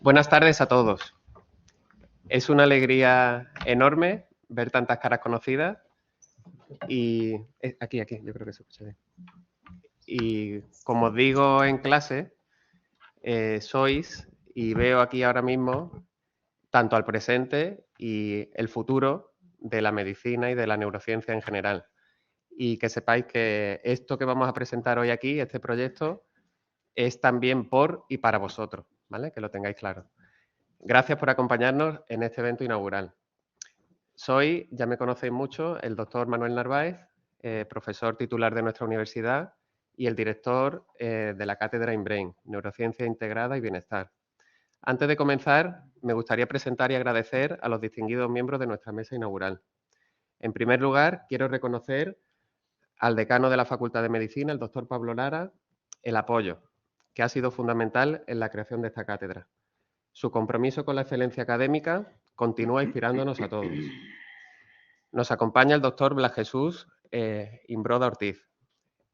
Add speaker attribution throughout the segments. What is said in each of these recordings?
Speaker 1: Buenas tardes a todos. Es una alegría enorme ver tantas caras conocidas y aquí, yo creo que se escucha bien. Y como os digo en clase, sois y veo aquí ahora mismo tanto al presente y el futuro de la medicina y de la neurociencia en general. Y que sepáis que esto que vamos a presentar hoy aquí, este proyecto, es también por y para vosotros, ¿vale? Que lo tengáis claro. Gracias por acompañarnos en este evento inaugural. Soy, ya me conocéis mucho, el doctor Manuel Narváez, profesor titular de nuestra universidad y el director de la cátedra InBrain, Neurociencia Integrada y Bienestar. Antes de comenzar, me gustaría presentar y agradecer a los distinguidos miembros de nuestra mesa inaugural. En primer lugar, quiero reconocer al decano de la Facultad de Medicina, el doctor Pablo Lara, el apoyo, que ha sido fundamental en la creación de esta cátedra. Su compromiso con la excelencia académica continúa inspirándonos a todos. Nos acompaña el doctor Blas Jesús Imbroda Ortiz.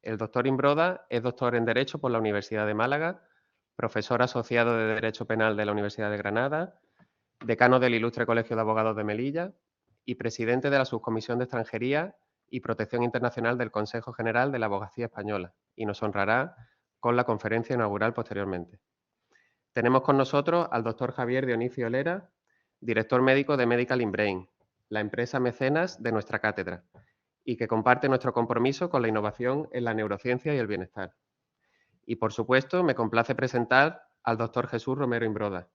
Speaker 1: El doctor Imbroda es doctor en Derecho por la Universidad de Málaga, profesor asociado de Derecho Penal de la Universidad de Granada, decano del Ilustre Colegio de Abogados de Melilla y presidente de la Subcomisión de Extranjería y Protección Internacional del Consejo General de la Abogacía Española, y nos honrará con la conferencia inaugural posteriormente. Tenemos con nosotros al doctor Javier Dionisio Lera, director médico de Medical InBrain, la empresa mecenas de nuestra cátedra, y que comparte nuestro compromiso con la innovación en la neurociencia y el bienestar. Y, por supuesto, me complace presentar al doctor Jesús Romero Imbroda,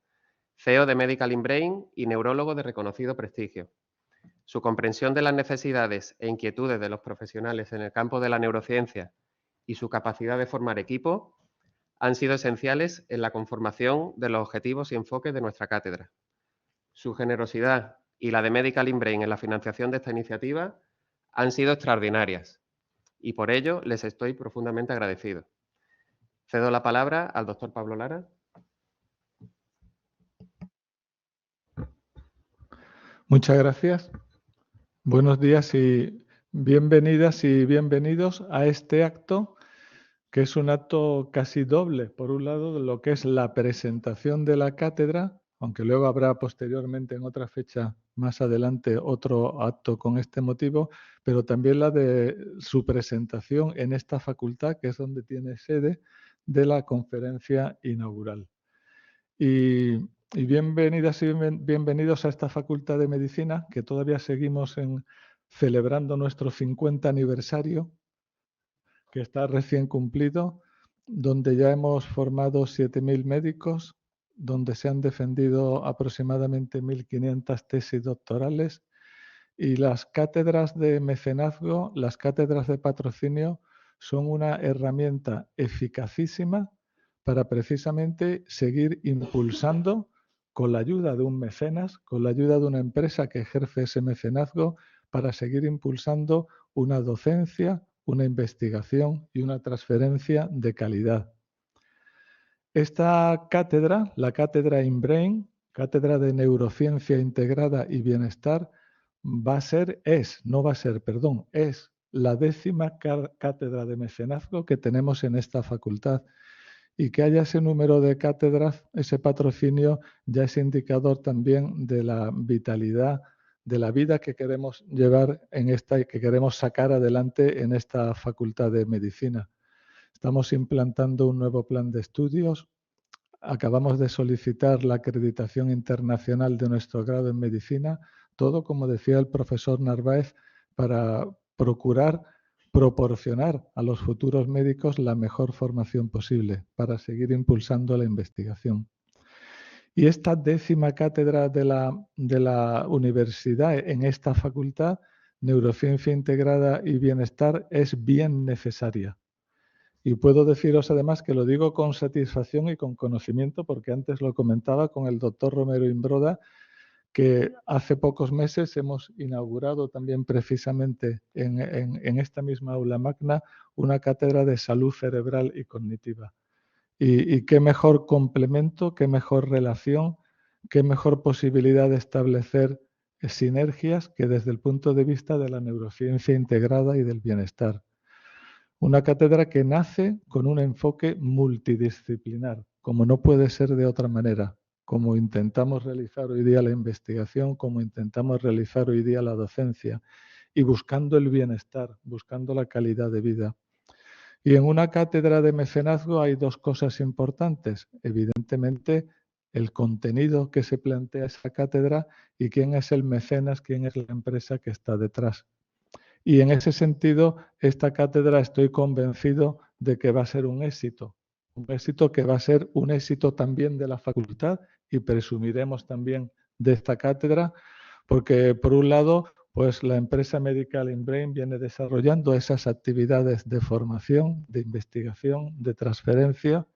Speaker 1: CEO de Medical InBrain y neurólogo de reconocido prestigio. Su comprensión de las necesidades e inquietudes de los profesionales en el campo de la neurociencia y su capacidad de formar equipo han sido esenciales en la conformación de los objetivos y enfoques de nuestra cátedra. Su generosidad y la de Medical InBrain en la financiación de esta iniciativa han sido extraordinarias y por ello les estoy profundamente agradecido. Cedo la palabra al doctor Pablo Lara.
Speaker 2: Muchas gracias. Buenos días y bienvenidas y bienvenidos a este acto, que es un acto casi doble. Por un lado, de lo que es la presentación de la cátedra, aunque luego habrá posteriormente en otra fecha más adelante otro acto con este motivo, pero también la de su presentación en esta facultad, que es donde tiene sede de la conferencia inaugural. Y bienvenidas y bienvenidos a esta Facultad de Medicina, que todavía seguimos celebrando nuestro 50 aniversario, que está recién cumplido, donde ya hemos formado 7.000 médicos, donde se han defendido aproximadamente 1.500 tesis doctorales, y las cátedras de mecenazgo, las cátedras de patrocinio, son una herramienta eficacísima para precisamente seguir impulsando, con la ayuda de un mecenas, con la ayuda de una empresa que ejerce ese mecenazgo, para seguir impulsando una docencia, una investigación y una transferencia de calidad. Esta cátedra, la cátedra InBrain, cátedra de neurociencia integrada y bienestar, es la 10ª cátedra de mecenazgo que tenemos en esta facultad. Y que haya ese número de cátedras, ese patrocinio, ya es indicador también de la vitalidad, de la vida que queremos llevar en esta y que queremos sacar adelante en esta facultad de medicina. Estamos implantando un nuevo plan de estudios. Acabamos de solicitar la acreditación internacional de nuestro grado en medicina, todo, como decía el profesor Narváez, para procurar proporcionar a los futuros médicos la mejor formación posible para seguir impulsando la investigación. Y esta 10ª cátedra de la universidad en esta facultad, Neurociencia Integrada y Bienestar, es bien necesaria. Y puedo deciros además que lo digo con satisfacción y con conocimiento, porque antes lo comentaba con el doctor Romero Imbroda, que hace pocos meses hemos inaugurado también precisamente en esta misma aula magna una cátedra de salud cerebral y cognitiva. Y qué mejor complemento, qué mejor relación, qué mejor posibilidad de establecer sinergias que desde el punto de vista de la neurociencia integrada y del bienestar. Una cátedra que nace con un enfoque multidisciplinar, como no puede ser de otra manera. como intentamos realizar hoy día la investigación, como intentamos realizar hoy día la docencia, y buscando el bienestar, buscando la calidad de vida. Y en una cátedra de mecenazgo hay dos cosas importantes. Evidentemente, el contenido que se plantea esa cátedra y quién es el mecenas, quién es la empresa que está detrás. Y en ese sentido, esta cátedra estoy convencido de que va a ser un éxito que va a ser un éxito también de la facultad y presumiremos también de esta cátedra, porque por un lado, pues la empresa Medical in Brain viene desarrollando esas actividades de formación, de investigación, de transferencia.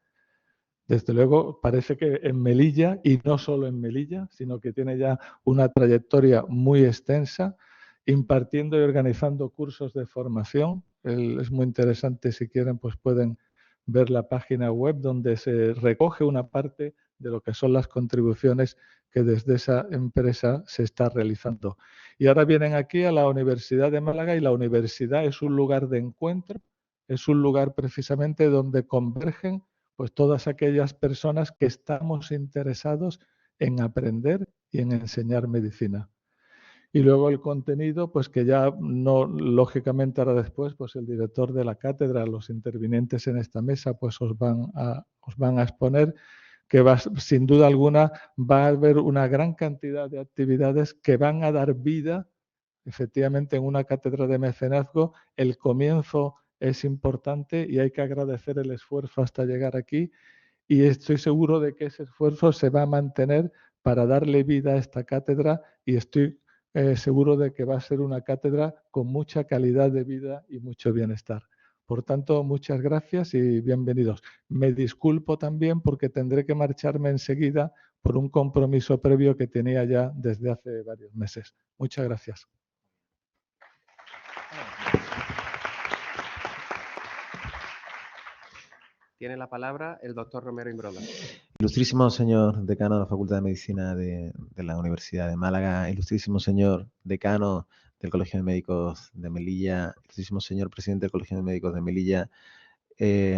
Speaker 2: Desde luego, parece que en Melilla, y no solo en Melilla, sino que tiene ya una trayectoria muy extensa, impartiendo y organizando cursos de formación. Es muy interesante, si quieren, pues pueden ver la página web donde se recoge una parte de lo que son las contribuciones que desde esa empresa se está realizando. Y ahora vienen aquí a la Universidad de Málaga y la universidad es un lugar de encuentro, es un lugar precisamente donde convergen pues todas aquellas personas que estamos interesados en aprender y en enseñar medicina. Y luego el contenido, pues que ya no, lógicamente ahora después, pues el director de la cátedra, los intervinientes en esta mesa, pues os van a exponer que sin duda alguna va a haber una gran cantidad de actividades que van a dar vida, efectivamente, en una cátedra de mecenazgo. El comienzo es importante y hay que agradecer el esfuerzo hasta llegar aquí, y estoy seguro de que ese esfuerzo se va a mantener para darle vida a esta cátedra, y estoy seguro de que va a ser una cátedra con mucha calidad de vida y mucho bienestar. Por tanto, muchas gracias y bienvenidos. Me disculpo también porque tendré que marcharme enseguida por un compromiso previo que tenía ya desde hace varios meses. Muchas gracias.
Speaker 1: Tiene la palabra el doctor Romero Imbroda.
Speaker 3: Ilustrísimo señor decano de la Facultad de Medicina de la Universidad de Málaga, ilustrísimo señor decano del Colegio de Médicos de Melilla, ilustrísimo señor presidente del Colegio de Médicos de Melilla,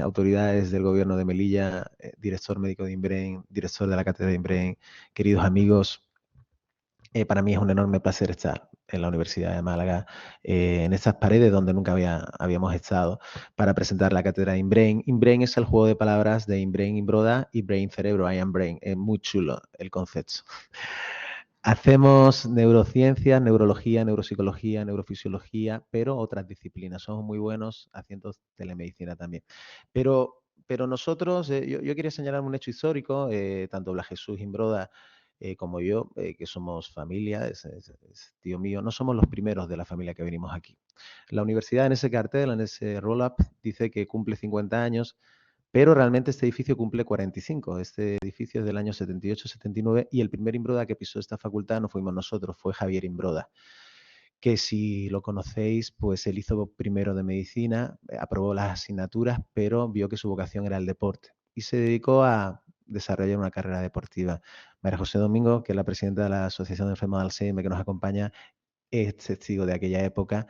Speaker 3: autoridades del Gobierno de Melilla, director médico de INBRAIN, director de la Cátedra de INBRAIN, queridos amigos, para mí es un enorme placer estar en la Universidad de Málaga, en estas paredes donde nunca habíamos estado, para presentar la cátedra de INBRAIN. INBRAIN es el juego de palabras de INBRAIN, Imbroda y Brain, cerebro, I am Brain. Es muy chulo el concepto. Hacemos neurociencia, neurología, neuropsicología, neurofisiología, pero otras disciplinas. Somos muy buenos haciendo telemedicina también. Pero nosotros, yo quería señalar un hecho histórico, tanto Blas Jesús Imbroda como yo, que somos familia, es tío mío, no somos los primeros de la familia que venimos aquí. La universidad en ese cartel, en ese roll-up, dice que cumple 50 años, pero realmente este edificio cumple 45. Este edificio es del año 78-79 y el primer Imbroda que pisó esta facultad no fuimos nosotros, fue Javier Imbroda, que si lo conocéis, pues él hizo primero de medicina, aprobó las asignaturas, pero vio que su vocación era el deporte y se dedicó a desarrollar una carrera deportiva. María José Domingo, que es la presidenta de la Asociación de Enfermos de Alzheimer que nos acompaña, es testigo de aquella época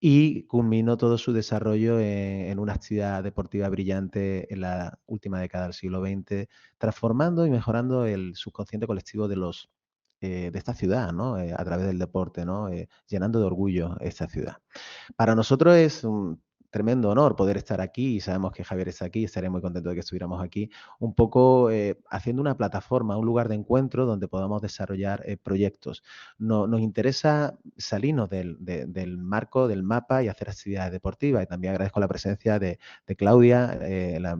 Speaker 3: y culminó todo su desarrollo en una actividad deportiva brillante en la última década del siglo XX, transformando y mejorando el subconsciente colectivo de esta ciudad, ¿no? A través del deporte, ¿no? Llenando de orgullo esta ciudad. Para nosotros es un tremendo honor poder estar aquí y sabemos que Javier está aquí, estaré muy contento de que estuviéramos aquí, un poco haciendo una plataforma, un lugar de encuentro donde podamos desarrollar proyectos. Nos interesa salirnos del marco, del mapa y hacer actividades deportivas. Y también agradezco la presencia de Claudia, la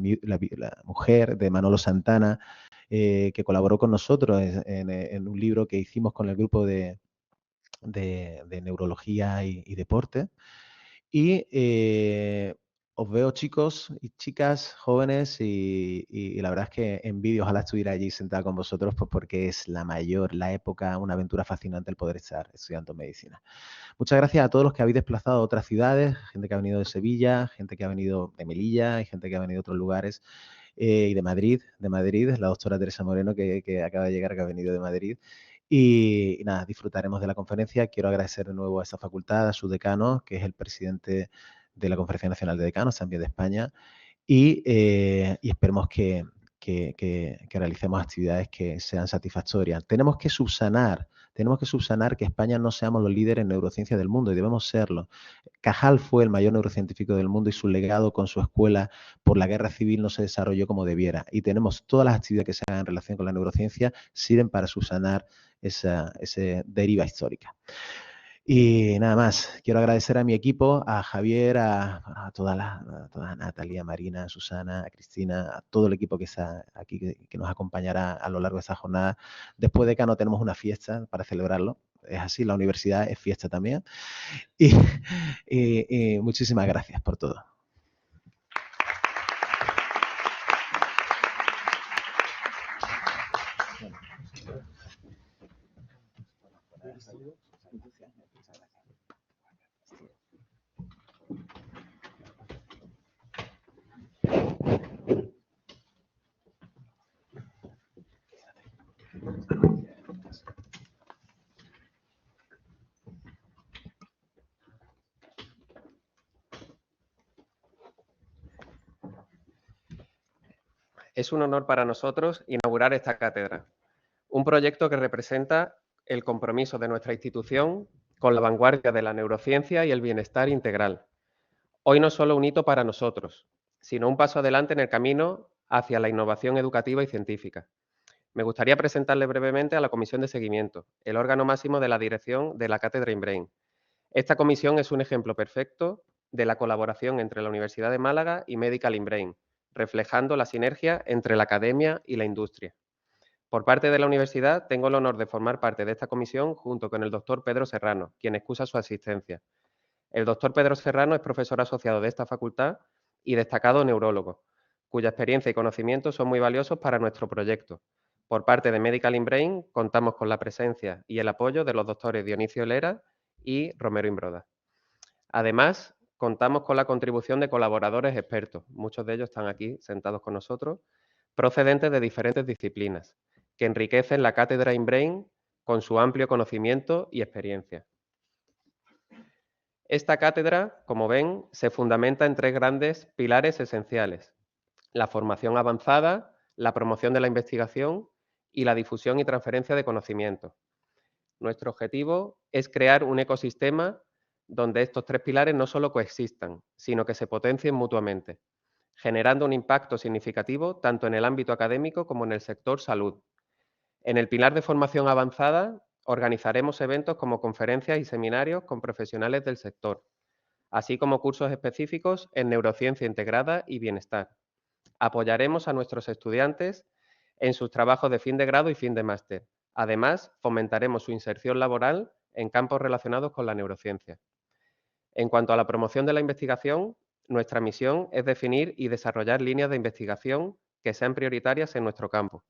Speaker 3: mujer de Manolo Santana, que colaboró con nosotros en un libro que hicimos con el grupo de neurología y deporte. Y os veo, chicos y chicas jóvenes, y la verdad es que envidio, ojalá estuviera allí sentada con vosotros, pues porque es la época, una aventura fascinante el poder estar estudiando medicina. Muchas gracias a todos los que habéis desplazado a otras ciudades, gente que ha venido de Sevilla, gente que ha venido de Melilla y gente que ha venido de otros lugares. Y de Madrid, la doctora Teresa Moreno, que acaba de llegar, que ha venido de Madrid. Y nada, disfrutaremos de la conferencia. Quiero agradecer de nuevo a esta facultad, a su decano, que es el presidente de la Conferencia Nacional de Decanos, también de España, y esperemos que realicemos actividades que sean satisfactorias. Tenemos que subsanar que España no seamos los líderes en neurociencia del mundo y debemos serlo. Cajal fue el mayor neurocientífico del mundo y su legado con su escuela por la guerra civil no se desarrolló como debiera. Y tenemos todas las actividades que se hagan en relación con la neurociencia sirven para subsanar esa deriva histórica. Y nada más, quiero agradecer a mi equipo, a Javier, a toda Natalia, Marina, Susana, a Cristina, a todo el equipo que está aquí, que nos acompañará a lo largo de esta jornada. Después de Cano tenemos una fiesta para celebrarlo. Es así, la universidad es fiesta también. Y muchísimas gracias por todo.
Speaker 1: Es un honor para nosotros inaugurar esta cátedra, un proyecto que representa el compromiso de nuestra institución con la vanguardia de la neurociencia y el bienestar integral. Hoy no es solo un hito para nosotros, sino un paso adelante en el camino hacia la innovación educativa y científica. Me gustaría presentarle brevemente a la Comisión de Seguimiento, el órgano máximo de la dirección de la Cátedra INBRAIN. Esta comisión es un ejemplo perfecto de la colaboración entre la Universidad de Málaga y Medical INBRAIN, reflejando la sinergia entre la academia y la industria. Por parte de la universidad, tengo el honor de formar parte de esta comisión junto con el doctor Pedro Serrano, quien excusa su asistencia. El doctor Pedro Serrano es profesor asociado de esta facultad y destacado neurólogo, cuya experiencia y conocimientos son muy valiosos para nuestro proyecto. Por parte de Medical INBRAIN, contamos con la presencia y el apoyo de los doctores Dionisio Lera y Romero Imbroda. Además, contamos con la contribución de colaboradores expertos, muchos de ellos están aquí sentados con nosotros, procedentes de diferentes disciplinas, que enriquecen la cátedra INBRAIN con su amplio conocimiento y experiencia. Esta cátedra, como ven, se fundamenta en tres grandes pilares esenciales: la formación avanzada, la promoción de la investigación y la difusión y transferencia de conocimiento. Nuestro objetivo es crear un ecosistema donde estos tres pilares no solo coexistan, sino que se potencien mutuamente, generando un impacto significativo tanto en el ámbito académico como en el sector salud. En el pilar de formación avanzada, organizaremos eventos como conferencias y seminarios con profesionales del sector, así como cursos específicos en neurociencia integrada y bienestar. Apoyaremos a nuestros estudiantes en sus trabajos de fin de grado y fin de máster. Además, fomentaremos su inserción laboral en campos relacionados con la neurociencia. En cuanto a la promoción de la investigación, nuestra misión es definir y desarrollar líneas de investigación que sean prioritarias en nuestro campo.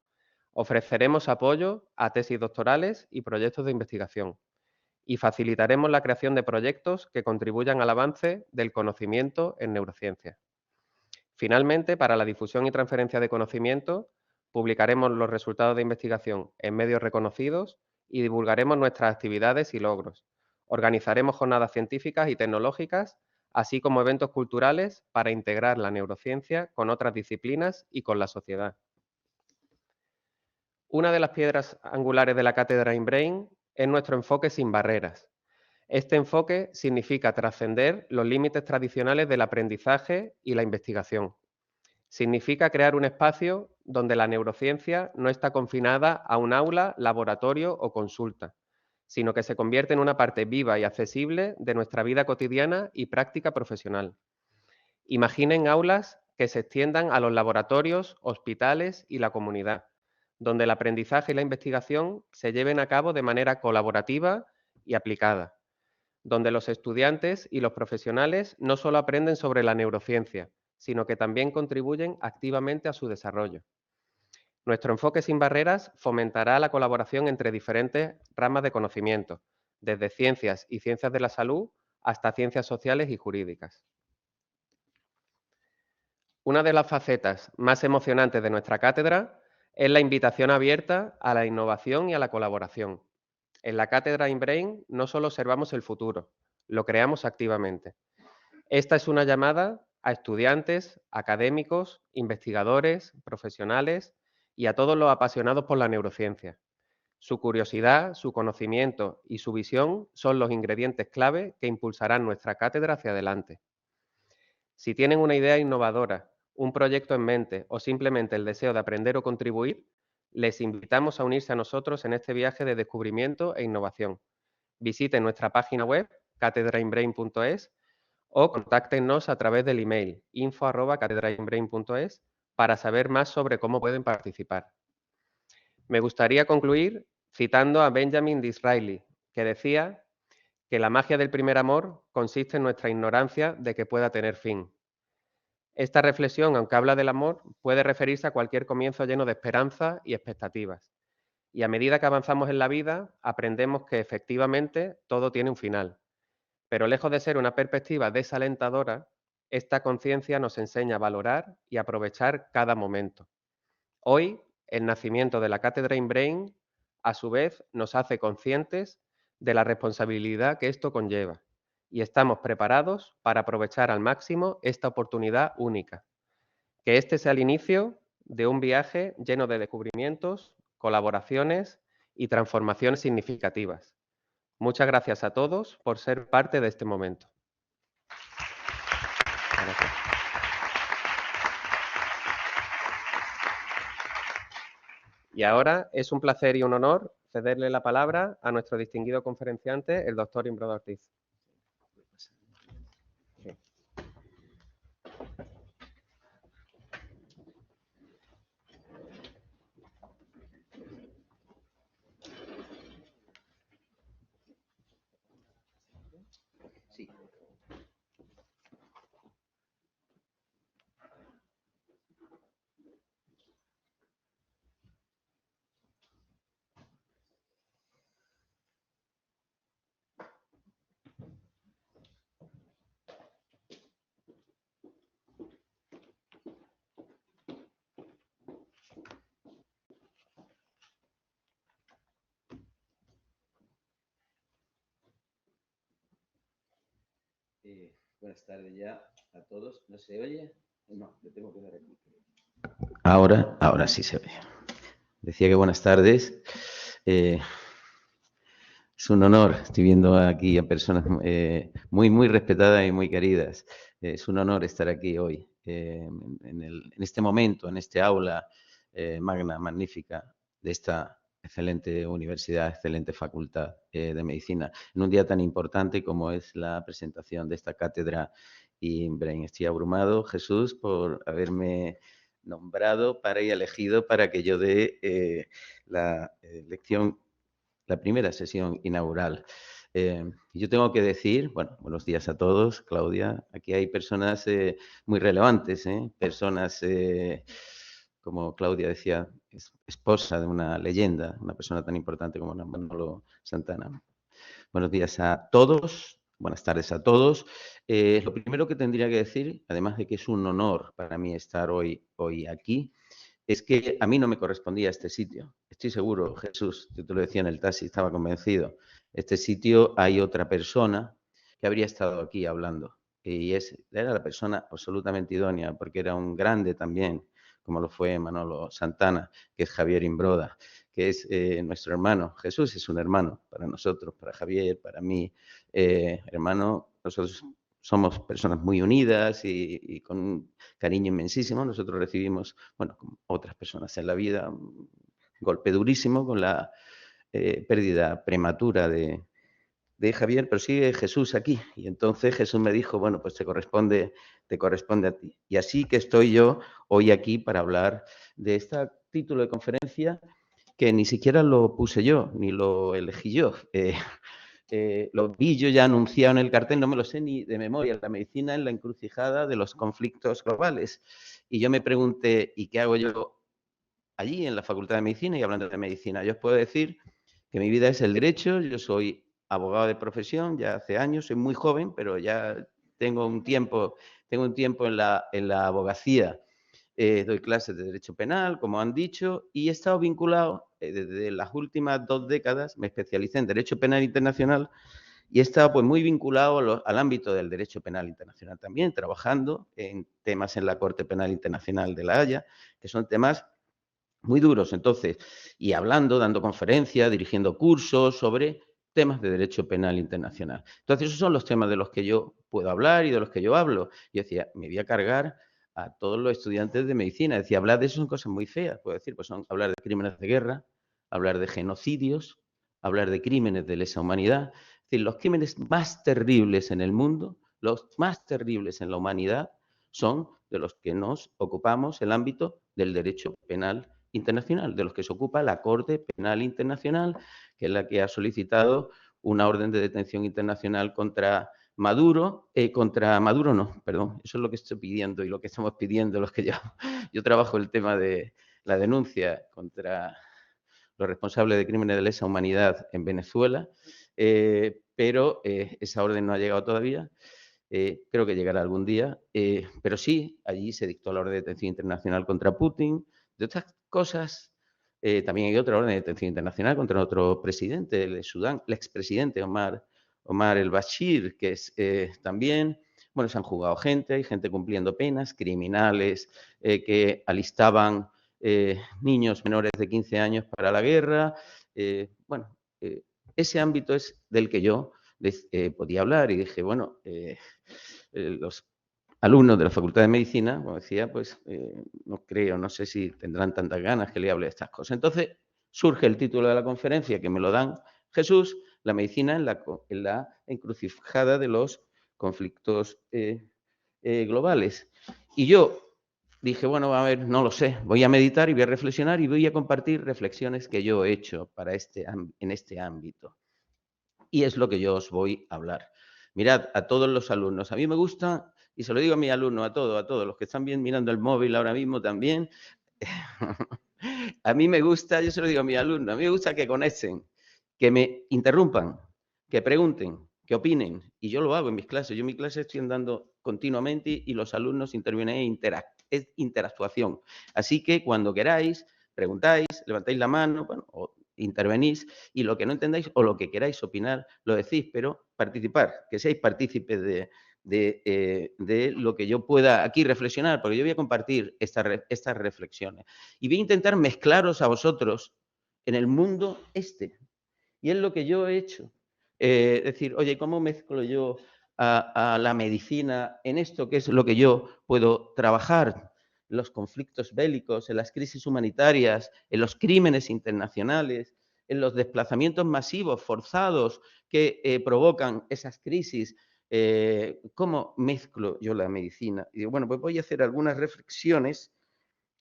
Speaker 1: Ofreceremos apoyo a tesis doctorales y proyectos de investigación y facilitaremos la creación de proyectos que contribuyan al avance del conocimiento en neurociencia. Finalmente, para la difusión y transferencia de conocimiento, publicaremos los resultados de investigación en medios reconocidos y divulgaremos nuestras actividades y logros. Organizaremos jornadas científicas y tecnológicas, así como eventos culturales para integrar la neurociencia con otras disciplinas y con la sociedad. Una de las piedras angulares de la cátedra INBRAIN es nuestro enfoque sin barreras. Este enfoque significa trascender los límites tradicionales del aprendizaje y la investigación. Significa crear un espacio donde la neurociencia no está confinada a un aula, laboratorio o consulta, sino que se convierte en una parte viva y accesible de nuestra vida cotidiana y práctica profesional. Imaginen aulas que se extiendan a los laboratorios, hospitales y la comunidad, donde el aprendizaje y la investigación se lleven a cabo de manera colaborativa y aplicada, donde los estudiantes y los profesionales no solo aprenden sobre la neurociencia, sino que también contribuyen activamente a su desarrollo. Nuestro enfoque sin barreras fomentará la colaboración entre diferentes ramas de conocimiento, desde ciencias y ciencias de la salud hasta ciencias sociales y jurídicas. Una de las facetas más emocionantes de nuestra cátedra es la invitación abierta a la innovación y a la colaboración. En la cátedra INBRAIN no solo observamos el futuro, lo creamos activamente. Esta es una llamada a estudiantes, académicos, investigadores, profesionales y a todos los apasionados por la neurociencia. Su curiosidad, su conocimiento y su visión son los ingredientes clave que impulsarán nuestra cátedra hacia adelante. Si tienen una idea innovadora, un proyecto en mente o simplemente el deseo de aprender o contribuir, les invitamos a unirse a nosotros en este viaje de descubrimiento e innovación. Visiten nuestra página web cathedrainbrain.es o contáctenos a través del email info@cathedrainbrain.es para saber más sobre cómo pueden participar. Me gustaría concluir citando a Benjamin Disraeli, que decía que la magia del primer amor consiste en nuestra ignorancia de que pueda tener fin. Esta reflexión, aunque habla del amor, puede referirse a cualquier comienzo lleno de esperanza y expectativas. Y a medida que avanzamos en la vida, aprendemos que efectivamente todo tiene un final. Pero lejos de ser una perspectiva desalentadora, esta conciencia nos enseña a valorar y aprovechar cada momento. Hoy, el nacimiento de la Cátedra InBrain, a su vez, nos hace conscientes de la responsabilidad que esto conlleva y estamos preparados para aprovechar al máximo esta oportunidad única. Que este sea el inicio de un viaje lleno de descubrimientos, colaboraciones y transformaciones significativas. Muchas gracias a todos por ser parte de este momento. Gracias. Y ahora es un placer y un honor cederle la palabra a nuestro distinguido conferenciante, el doctor Imbroda Ortiz.
Speaker 4: Sí. Buenas tardes ya a todos. ¿No se oye? No, le tengo que dar aquí. Ahora sí se oye. Decía que buenas tardes. Es un honor. Estoy viendo aquí a personas muy respetadas y muy queridas. Es un honor estar aquí hoy, en este momento, en este aula magna, magnífica de esta excelente universidad, excelente facultad de medicina, en un día tan importante como es la presentación de esta cátedra InBrain. Estoy abrumado, Jesús, por haberme nombrado y elegido para que yo dé la lección, la primera sesión inaugural. Yo tengo que decir, bueno, buenos días a todos, Claudia. Aquí hay personas muy relevantes, personas, como Claudia decía, esposa de una leyenda, una persona tan importante como Manolo Santana. Buenos días a todos, buenas tardes a todos. Lo primero que tendría que decir, además de que es un honor para mí estar hoy aquí, es que a mí no me correspondía este sitio. Estoy seguro, Jesús, yo te lo decía en el taxi, estaba convencido. Este sitio hay otra persona que habría estado aquí hablando. Y era la persona absolutamente idónea, porque era un grande también, como lo fue Manolo Santana, que es Javier Imbroda, que es nuestro hermano. Jesús es un hermano para nosotros, para Javier, para mí. Hermano, nosotros somos personas muy unidas y con un cariño inmensísimo. Nosotros recibimos, bueno, como otras personas en la vida, un golpe durísimo con la pérdida prematura de Javier, pero sigue Jesús aquí. Y entonces Jesús me dijo, bueno, pues te corresponde a ti. Y así que estoy yo hoy aquí para hablar de este título de conferencia que ni siquiera lo puse yo, ni lo elegí yo. Lo vi yo ya anunciado en el cartel, no me lo sé ni de memoria, la medicina en la encrucijada de los conflictos globales. Y yo me pregunté, ¿y qué hago yo allí en la Facultad de Medicina y hablando de medicina? Yo os puedo decir que mi vida es el derecho, yo soy abogado de profesión ya hace años, soy muy joven, pero ya tengo un tiempo en la abogacía. Doy clases de Derecho Penal, como han dicho, y he estado vinculado desde las últimas 2 décadas, me especialicé en Derecho Penal Internacional Y he estado pues, muy vinculado al ámbito del derecho penal internacional también, trabajando en temas en la Corte Penal Internacional de La Haya, que son temas muy duros. Entonces, y hablando, dando conferencias, dirigiendo cursos sobre temas de derecho penal internacional. Entonces, esos son los temas de los que yo puedo hablar y de los que yo hablo. Yo decía, me voy a cargar a todos los estudiantes de medicina. Decía, hablar de eso son cosas muy feas. Puedo decir, pues son hablar de crímenes de guerra, hablar de genocidios, hablar de crímenes de lesa humanidad. Es decir, los crímenes más terribles en el mundo, los más terribles en la humanidad, son de los que nos ocupamos el ámbito del derecho penal internacional, de los que se ocupa la Corte Penal Internacional, que es la que ha solicitado una orden de detención internacional contra Maduro, perdón, eso es lo que estoy pidiendo y lo que estamos pidiendo los que yo trabajo el tema de la denuncia contra los responsables de crímenes de lesa humanidad en Venezuela, pero esa orden no ha llegado todavía. Creo que llegará algún día, pero sí, allí se dictó la orden de detención internacional contra Putin. De otras cosas, también hay otra orden de detención internacional contra otro presidente de Sudán, el expresidente Omar el-Bashir, que es también, bueno, se han jugado gente, hay gente cumpliendo penas, criminales que alistaban niños menores de 15 años para la guerra. Ese ámbito es del que yo podía hablar y dije, bueno, los alumnos de la Facultad de Medicina, como decía, pues no sé si tendrán tantas ganas que le hable de estas cosas. Entonces surge el título de la conferencia que me lo dan Jesús, la medicina en la encrucijada de los conflictos globales. Y yo dije, bueno, a ver, no lo sé, voy a meditar y voy a reflexionar y voy a compartir reflexiones que yo he hecho en este ámbito. Y es lo que yo os voy a hablar. Mirad, a todos los alumnos, a mí me gusta, y se lo digo a mis alumnos, a todos los que están bien mirando el móvil ahora mismo también, a mí me gusta, yo se lo digo a mis alumnos, a mí me gusta que conecten, que me interrumpan, que pregunten, que opinen, y yo lo hago en mis clases. Yo en mi clase estoy andando continuamente y los alumnos intervienen, es interactuación. Así que cuando queráis, preguntáis, levantáis la mano, bueno, o intervenís, y lo que no entendáis o lo que queráis opinar, lo decís, pero participar, que seáis partícipes de lo que yo pueda aquí reflexionar, porque yo voy a compartir estas reflexiones. Y voy a intentar mezclaros a vosotros en el mundo este. Y es lo que yo he hecho. Decir, oye, ¿cómo mezclo yo a la medicina en esto? ¿Qué es lo que yo puedo trabajar? En los conflictos bélicos, en las crisis humanitarias, en los crímenes internacionales, en los desplazamientos masivos forzados que provocan esas crisis. ¿Cómo mezclo yo la medicina? Y digo, bueno, pues voy a hacer algunas reflexiones,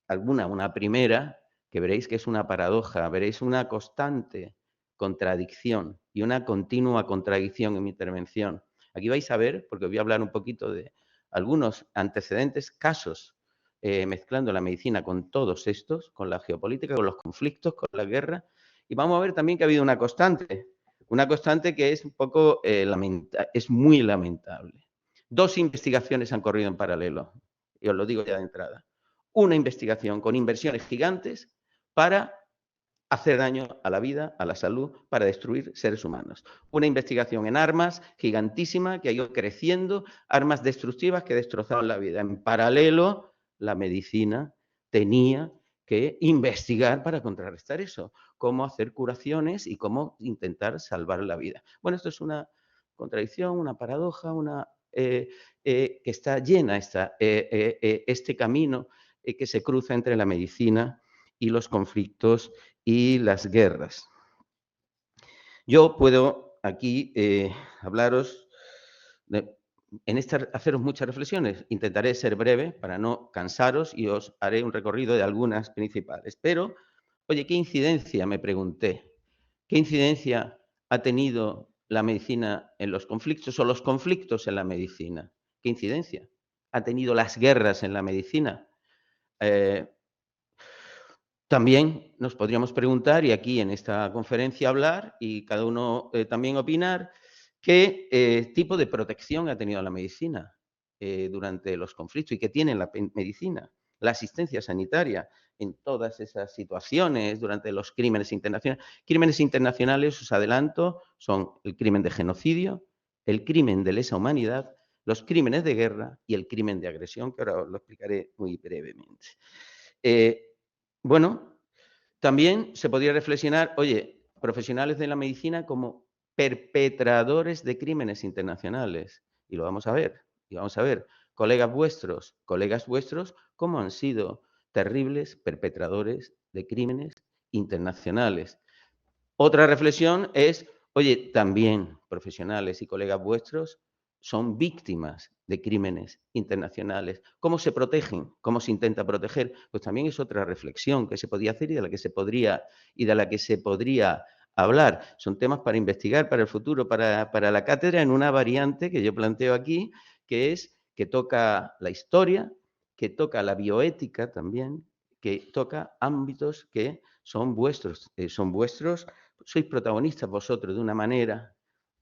Speaker 4: una primera, que veréis que es una paradoja, veréis una constante contradicción y una continua contradicción en mi intervención. Aquí vais a ver, porque voy a hablar un poquito de algunos antecedentes, casos, mezclando la medicina con todos estos, con la geopolítica, con los conflictos, con la guerra, y vamos a ver también que ha habido una constante que es un poco es muy lamentable. 2 investigaciones han corrido en paralelo, y os lo digo ya de entrada. Una investigación con inversiones gigantes para hacer daño a la vida, a la salud, para destruir seres humanos. Una investigación en armas gigantísima que ha ido creciendo, armas destructivas que destrozaron la vida. En paralelo, la medicina tenía que investigar para contrarrestar eso, cómo hacer curaciones y cómo intentar salvar la vida. Bueno, esto es una contradicción, una paradoja, que está llena este camino que se cruza entre la medicina y los conflictos y las guerras. Yo puedo aquí hablaros, haceros muchas reflexiones. Intentaré ser breve para no cansaros y os haré un recorrido de algunas principales. Pero, oye, ¿qué incidencia, me pregunté? ¿Qué incidencia ha tenido la medicina en los conflictos o los conflictos en la medicina? ¿Qué incidencia ha tenido las guerras en la medicina? También nos podríamos preguntar, y aquí en esta conferencia hablar, y cada uno también opinar, qué tipo de protección ha tenido la medicina durante los conflictos y qué tiene la medicina la asistencia sanitaria en todas esas situaciones durante los crímenes internacionales. Crímenes internacionales, os adelanto, son el crimen de genocidio, el crimen de lesa humanidad, los crímenes de guerra y el crimen de agresión, que ahora os lo explicaré muy brevemente. Bueno, también se podría reflexionar, oye, profesionales de la medicina como perpetradores de crímenes internacionales. Y lo vamos a ver. Y vamos a ver, colegas vuestros, cómo han sido terribles perpetradores de crímenes internacionales. Otra reflexión es, oye, también profesionales y colegas vuestros son víctimas de crímenes internacionales. ¿Cómo se protegen? ¿Cómo se intenta proteger? Pues también es otra reflexión que se podía hacer y de la que se podría hablar. Son temas para investigar para el futuro, para la cátedra, en una variante que yo planteo aquí, que es que toca la historia, que toca la bioética también, que toca ámbitos que son vuestros, sois protagonistas vosotros de una manera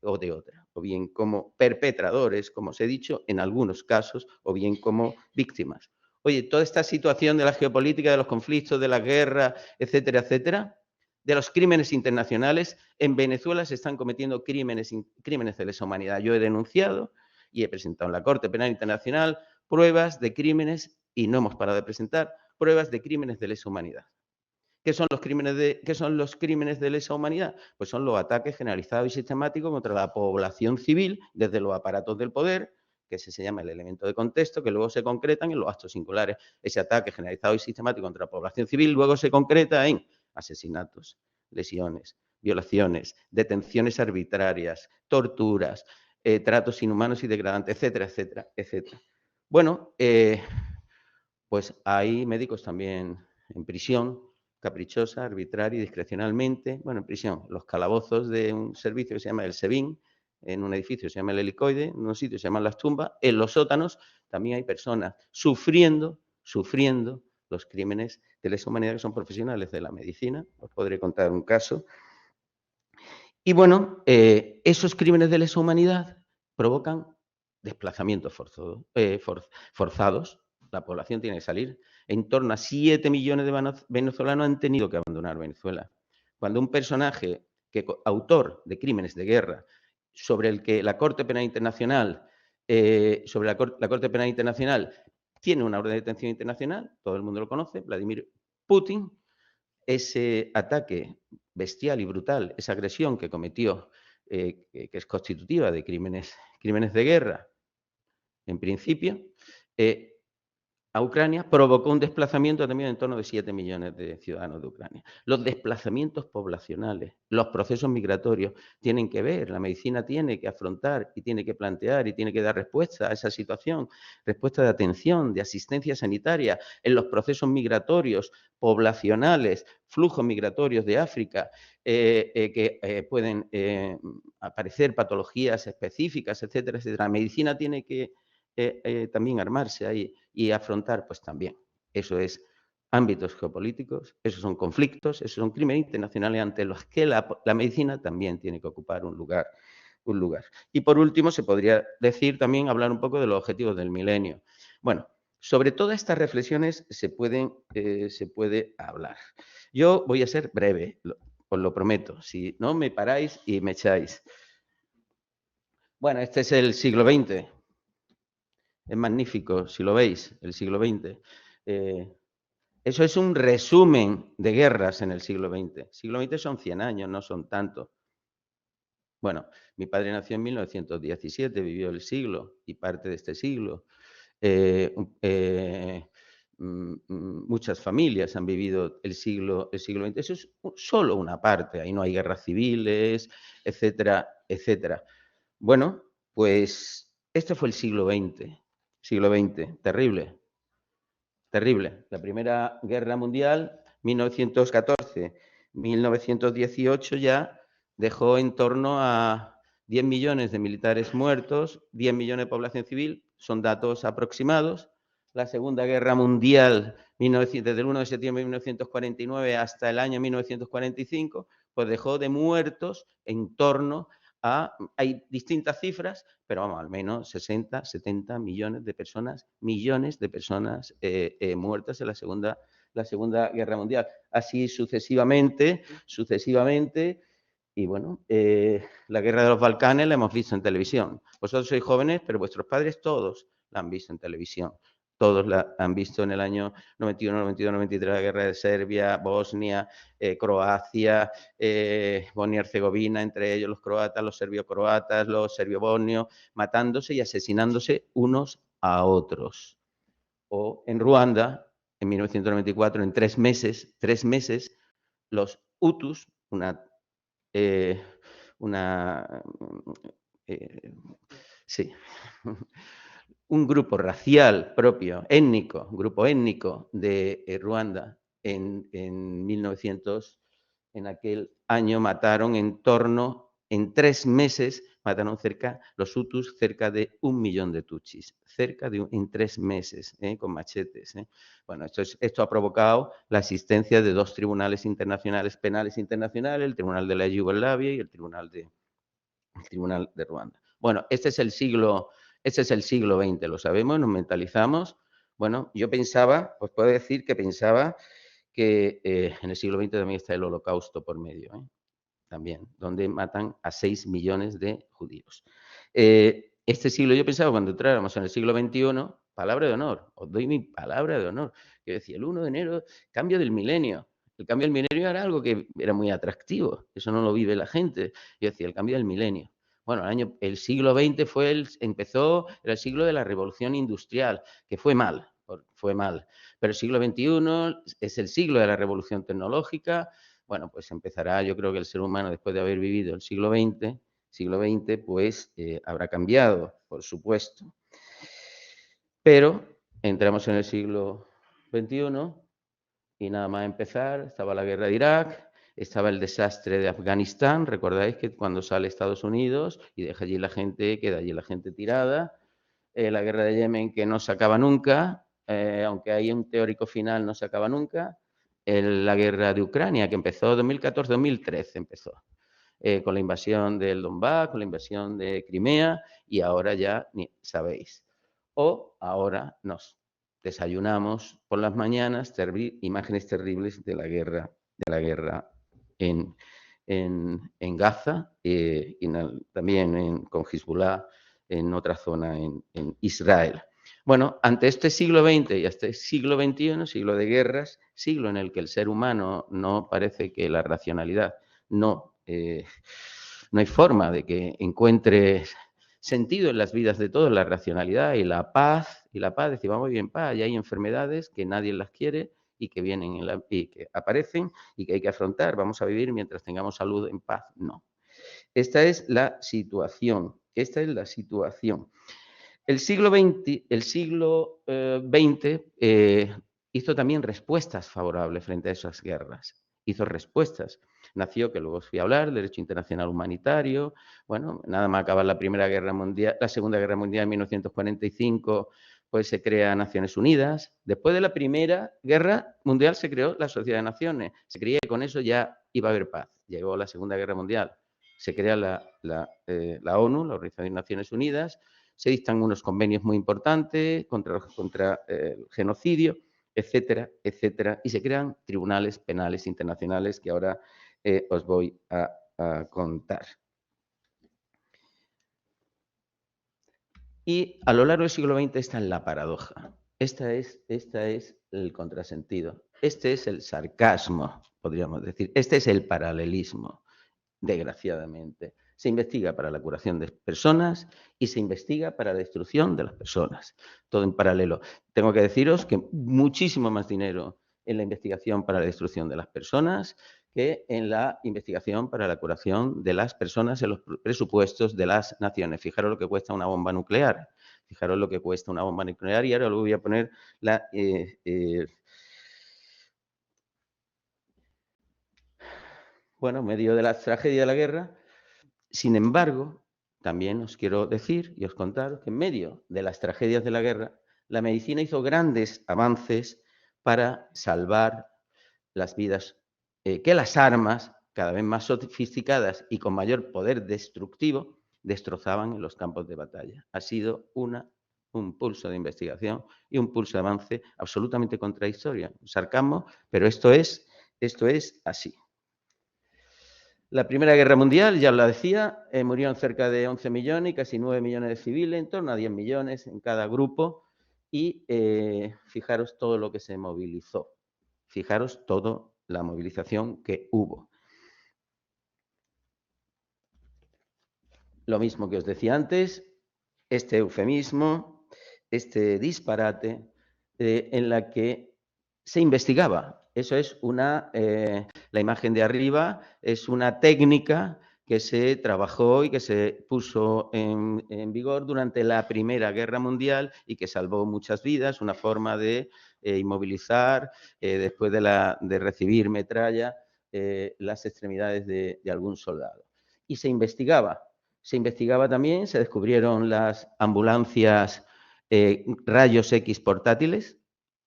Speaker 4: o de otra, o bien como perpetradores, como os he dicho, en algunos casos, o bien como víctimas. Oye, toda esta situación de la geopolítica, de los conflictos, de la guerra, etcétera, etcétera, de los crímenes internacionales, en Venezuela se están cometiendo crímenes de lesa humanidad. Yo he denunciado y he presentado en la Corte Penal Internacional pruebas de crímenes, y no hemos parado de presentar, pruebas de crímenes de lesa humanidad. ¿Qué son los crímenes de lesa humanidad? Pues son los ataques generalizados y sistemáticos contra la población civil desde los aparatos del poder, que ese se llama el elemento de contexto, que luego se concretan en los actos singulares. Ese ataque generalizado y sistemático contra la población civil luego se concreta en asesinatos, lesiones, violaciones, detenciones arbitrarias, torturas, tratos inhumanos y degradantes, etcétera, etcétera, etcétera. Bueno, pues hay médicos también en prisión, caprichosa, arbitraria y discrecionalmente, bueno, en prisión, los calabozos de un servicio que se llama el SEBIN, en un edificio se llama el Helicoide, en un sitio se llaman las tumbas, en los sótanos también hay personas sufriendo los crímenes de lesa humanidad que son profesionales de la medicina. Os podré contar un caso. Y bueno, esos crímenes de lesa humanidad provocan desplazamientos forzados. La población tiene que salir. En torno a 7 millones de venezolanos han tenido que abandonar Venezuela. Cuando un personaje, autor de crímenes de guerra, sobre el que la Corte Penal Internacional, la Corte Penal Internacional tiene una orden de detención internacional, todo el mundo lo conoce, Vladimir Putin, ese ataque bestial y brutal, esa agresión que cometió, que es constitutiva de crímenes de guerra, en principio, a Ucrania, provocó un desplazamiento también en torno de 7 millones de ciudadanos de Ucrania. Los desplazamientos poblacionales, los procesos migratorios tienen que ver, la medicina tiene que afrontar y tiene que plantear y tiene que dar respuesta a esa situación, respuesta de atención, de asistencia sanitaria en los procesos migratorios poblacionales, flujos migratorios de África, que pueden aparecer patologías específicas, etcétera, etcétera. La medicina tiene que también armarse ahí y afrontar, pues también. Eso es ámbitos geopolíticos, esos son conflictos, esos son crímenes internacionales ante los que la medicina también tiene que ocupar un lugar. Y por último, se podría decir también, hablar un poco de los objetivos del milenio. Bueno, sobre todas estas reflexiones se puede hablar. Yo voy a ser breve, os lo prometo, si no me paráis y me echáis. Bueno, este es el siglo XX. Es magnífico, si lo veis, el siglo XX. Eso es un resumen de guerras en el siglo XX. El siglo XX son 100 años, no son tanto. Bueno, mi padre nació en 1917, vivió el siglo y parte de este siglo. Muchas familias han vivido el siglo XX. Eso es solo una parte, ahí no hay guerras civiles, etcétera, etcétera. Bueno, pues este fue el siglo XX. Siglo XX, terrible. La Primera Guerra Mundial, 1914-1918 ya dejó en torno a 10 millones de militares muertos, 10 millones de población civil, son datos aproximados. La Segunda Guerra Mundial, desde el 1 de septiembre de 1949 hasta el año 1945, pues dejó de muertos en torno hay distintas cifras, pero vamos, al menos 60, 70 millones de personas muertas en la Segunda Guerra Mundial. Así sucesivamente, y bueno, la Guerra de los Balcanes la hemos visto en televisión. Vosotros sois jóvenes, pero vuestros padres todos la han visto en televisión. Todos la han visto en el año 91, 92, 93, la guerra de Serbia, Bosnia, Croacia, Bosnia y Herzegovina, entre ellos los croatas, los serbio-croatas, los serbio-bosnios, matándose y asesinándose unos a otros. O en Ruanda, en 1994, en 3 meses, los Hutus, un grupo racial propio, étnico, grupo étnico de Ruanda en 1900, en aquel año mataron en 3 meses, mataron los Hutus cerca de 1 millón de tutsis, en 3 meses, con machetes. Bueno, esto ha provocado la existencia de 2 tribunales internacionales, penales internacionales, el Tribunal de la Yugoslavia y el Tribunal de Ruanda. Bueno, este es el siglo XX, lo sabemos, nos mentalizamos. Bueno, yo pensaba, os puedo decir que pensaba que en el siglo XX también está el Holocausto por medio, también, donde matan a 6 millones de judíos. Este siglo, yo pensaba, cuando entráramos en el siglo XXI, palabra de honor, os doy mi palabra de honor, que decía, el 1 de enero, cambio del milenio. El cambio del milenio era algo que era muy atractivo, eso no lo vive la gente. Yo decía, el cambio del milenio. Bueno, el siglo XX era el siglo de la revolución industrial, que fue mal. Pero el siglo XXI es el siglo de la revolución tecnológica. Bueno, pues empezará, yo creo que el ser humano, después de haber vivido el siglo XX, pues habrá cambiado, por supuesto. Pero entramos en el siglo XXI y nada más empezar, estaba la guerra de Irak, estaba el desastre de Afganistán. Recordáis que cuando sale Estados Unidos y deja allí la gente, queda allí la gente tirada. La guerra de Yemen, que no se acaba nunca, aunque hay un teórico final, no se acaba nunca. La guerra de Ucrania, que empezó en 2014-2013, empezó con la invasión del Donbass, con la invasión de Crimea, y ahora ya ni sabéis. O ahora nos desayunamos por las mañanas imágenes terribles de la guerra en Gaza y también con Hezbollah en otra zona en Israel. Bueno, ante este siglo XX y este siglo XXI, siglo de guerras, siglo en el que el ser humano no parece que la racionalidad no hay forma de que encuentre sentido en las vidas de todos, la racionalidad y la paz, decir, vamos bien, paz, y hay enfermedades que nadie las quiere y que vienen y que aparecen y que hay que afrontar, vamos a vivir mientras tengamos salud en paz. No. Esta es la situación. El siglo XX hizo también respuestas favorables frente a esas guerras. Hizo respuestas. Nació, que luego os fui a hablar, el derecho internacional humanitario. Bueno, nada más acabar la Segunda Guerra Mundial en 1945, pues se crea Naciones Unidas. Después de la Primera Guerra Mundial se creó la Sociedad de Naciones. Se creía que con eso ya iba a haber paz. Llegó la Segunda Guerra Mundial. Se crea la ONU, la Organización de Naciones Unidas. Se dictan unos convenios muy importantes contra el genocidio, etcétera, etcétera. Y se crean tribunales penales internacionales que ahora os voy a contar. Y a lo largo del siglo XX está en la paradoja. Esta es el contrasentido. Este es el sarcasmo, podríamos decir. Este es el paralelismo, desgraciadamente. Se investiga para la curación de personas y se investiga para la destrucción de las personas. Todo en paralelo. Tengo que deciros que muchísimo más dinero en la investigación para la destrucción de las personas que en la investigación para la curación de las personas en los presupuestos de las naciones. Fijaros lo que cuesta una bomba nuclear. Fijaros lo que cuesta una bomba nuclear y ahora lo voy a poner bueno, en medio de la tragedia de la guerra. Sin embargo, también os quiero decir y os contar que en medio de las tragedias de la guerra, la medicina hizo grandes avances para salvar las vidas que las armas cada vez más sofisticadas y con mayor poder destructivo, destrozaban en los campos de batalla. Ha sido un pulso de investigación y un pulso de avance absolutamente contradictorio. Sarcasmo, pero esto es así. La Primera Guerra Mundial, ya os la decía, murieron cerca de 11 millones y casi 9 millones de civiles, en torno a 10 millones en cada grupo. Y fijaros todo lo que se movilizó. Fijaros toda la movilización que hubo. Lo mismo que os decía antes, este eufemismo, este disparate en la que se investigaba. Eso es la imagen de arriba es una técnica que se trabajó y que se puso en vigor durante la Primera Guerra Mundial y que salvó muchas vidas, una forma de inmovilizar después de recibir metralla las extremidades de algún soldado. Y se investigaba también, se descubrieron las ambulancias rayos X portátiles.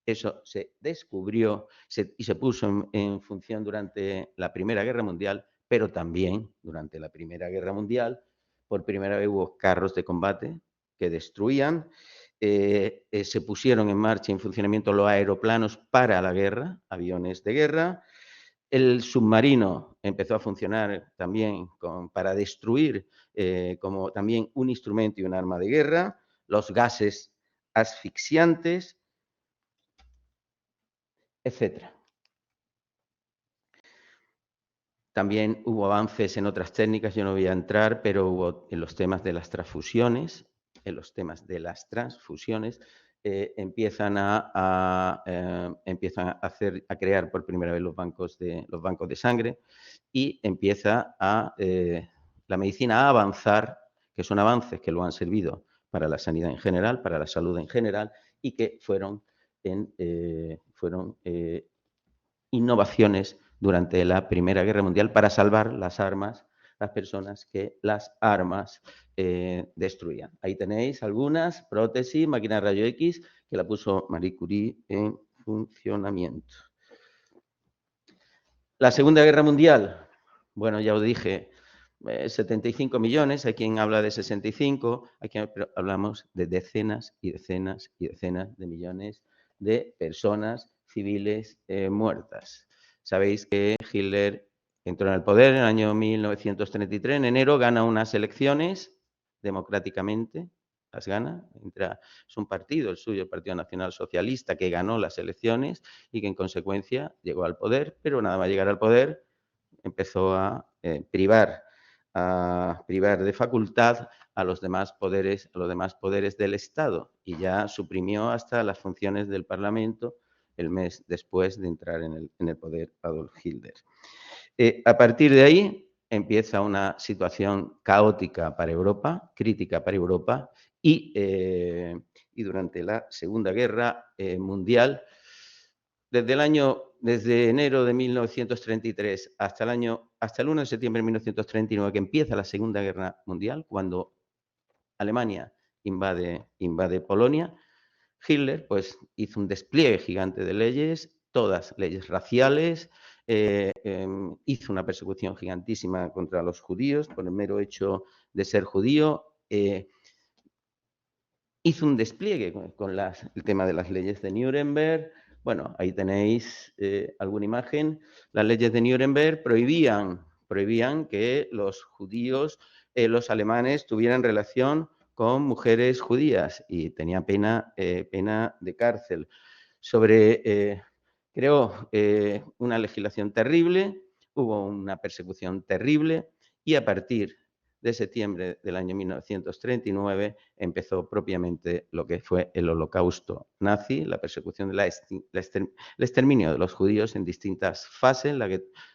Speaker 4: Eso se descubrió y se puso en función durante la Primera Guerra Mundial, pero también durante la Primera Guerra Mundial, por primera vez hubo carros de combate que destruían. Se pusieron en marcha y en funcionamiento los aeroplanos para la guerra, aviones de guerra. El submarino empezó a funcionar también para destruir como también un instrumento y un arma de guerra. Los gases asfixiantes, etcétera. También hubo avances en otras técnicas, yo no voy a entrar, pero hubo en los temas de las transfusiones, empiezan a crear por primera vez los bancos de sangre y empieza la medicina a avanzar, que son avances que lo han servido para la sanidad en general, para la salud en general, y que fueron innovaciones durante la Primera Guerra Mundial para salvar las personas que las armas destruían. Ahí tenéis algunas prótesis, máquina de rayo X, que la puso Marie Curie en funcionamiento. La Segunda Guerra Mundial, bueno, ya os dije, 75 millones, hay quien habla de 65, pero hablamos de decenas y decenas y decenas de millones de personas civiles muertas. Sabéis que Hitler entró en el poder en el año 1933, en enero, gana unas elecciones democráticamente, las gana, es un partido, el suyo, el Partido Nacional Socialista, que ganó las elecciones y que en consecuencia llegó al poder, pero nada más llegar al poder empezó a privar de facultad a los demás poderes del Estado y ya suprimió hasta las funciones del Parlamento el mes después de entrar en el poder Adolf Hitler. A partir de ahí empieza una situación caótica para Europa, crítica para Europa y durante la Segunda Guerra Mundial, desde enero de 1933 hasta el 1 de septiembre de 1939, que empieza la Segunda Guerra Mundial, cuando Alemania invade Polonia, Hitler pues, hizo un despliegue gigante de leyes, todas leyes raciales, hizo una persecución gigantísima contra los judíos por el mero hecho de ser judío, hizo un despliegue con el tema de las leyes de Nuremberg. Bueno, ahí tenéis alguna imagen. Las leyes de Nuremberg prohibían que los judíos, los alemanes, tuvieran relación con mujeres judías y tenía pena de cárcel. Creó una legislación terrible, hubo una persecución terrible y a partir de septiembre del año 1939 empezó propiamente lo que fue el Holocausto nazi, la persecución, el exterminio de los judíos en distintas fases,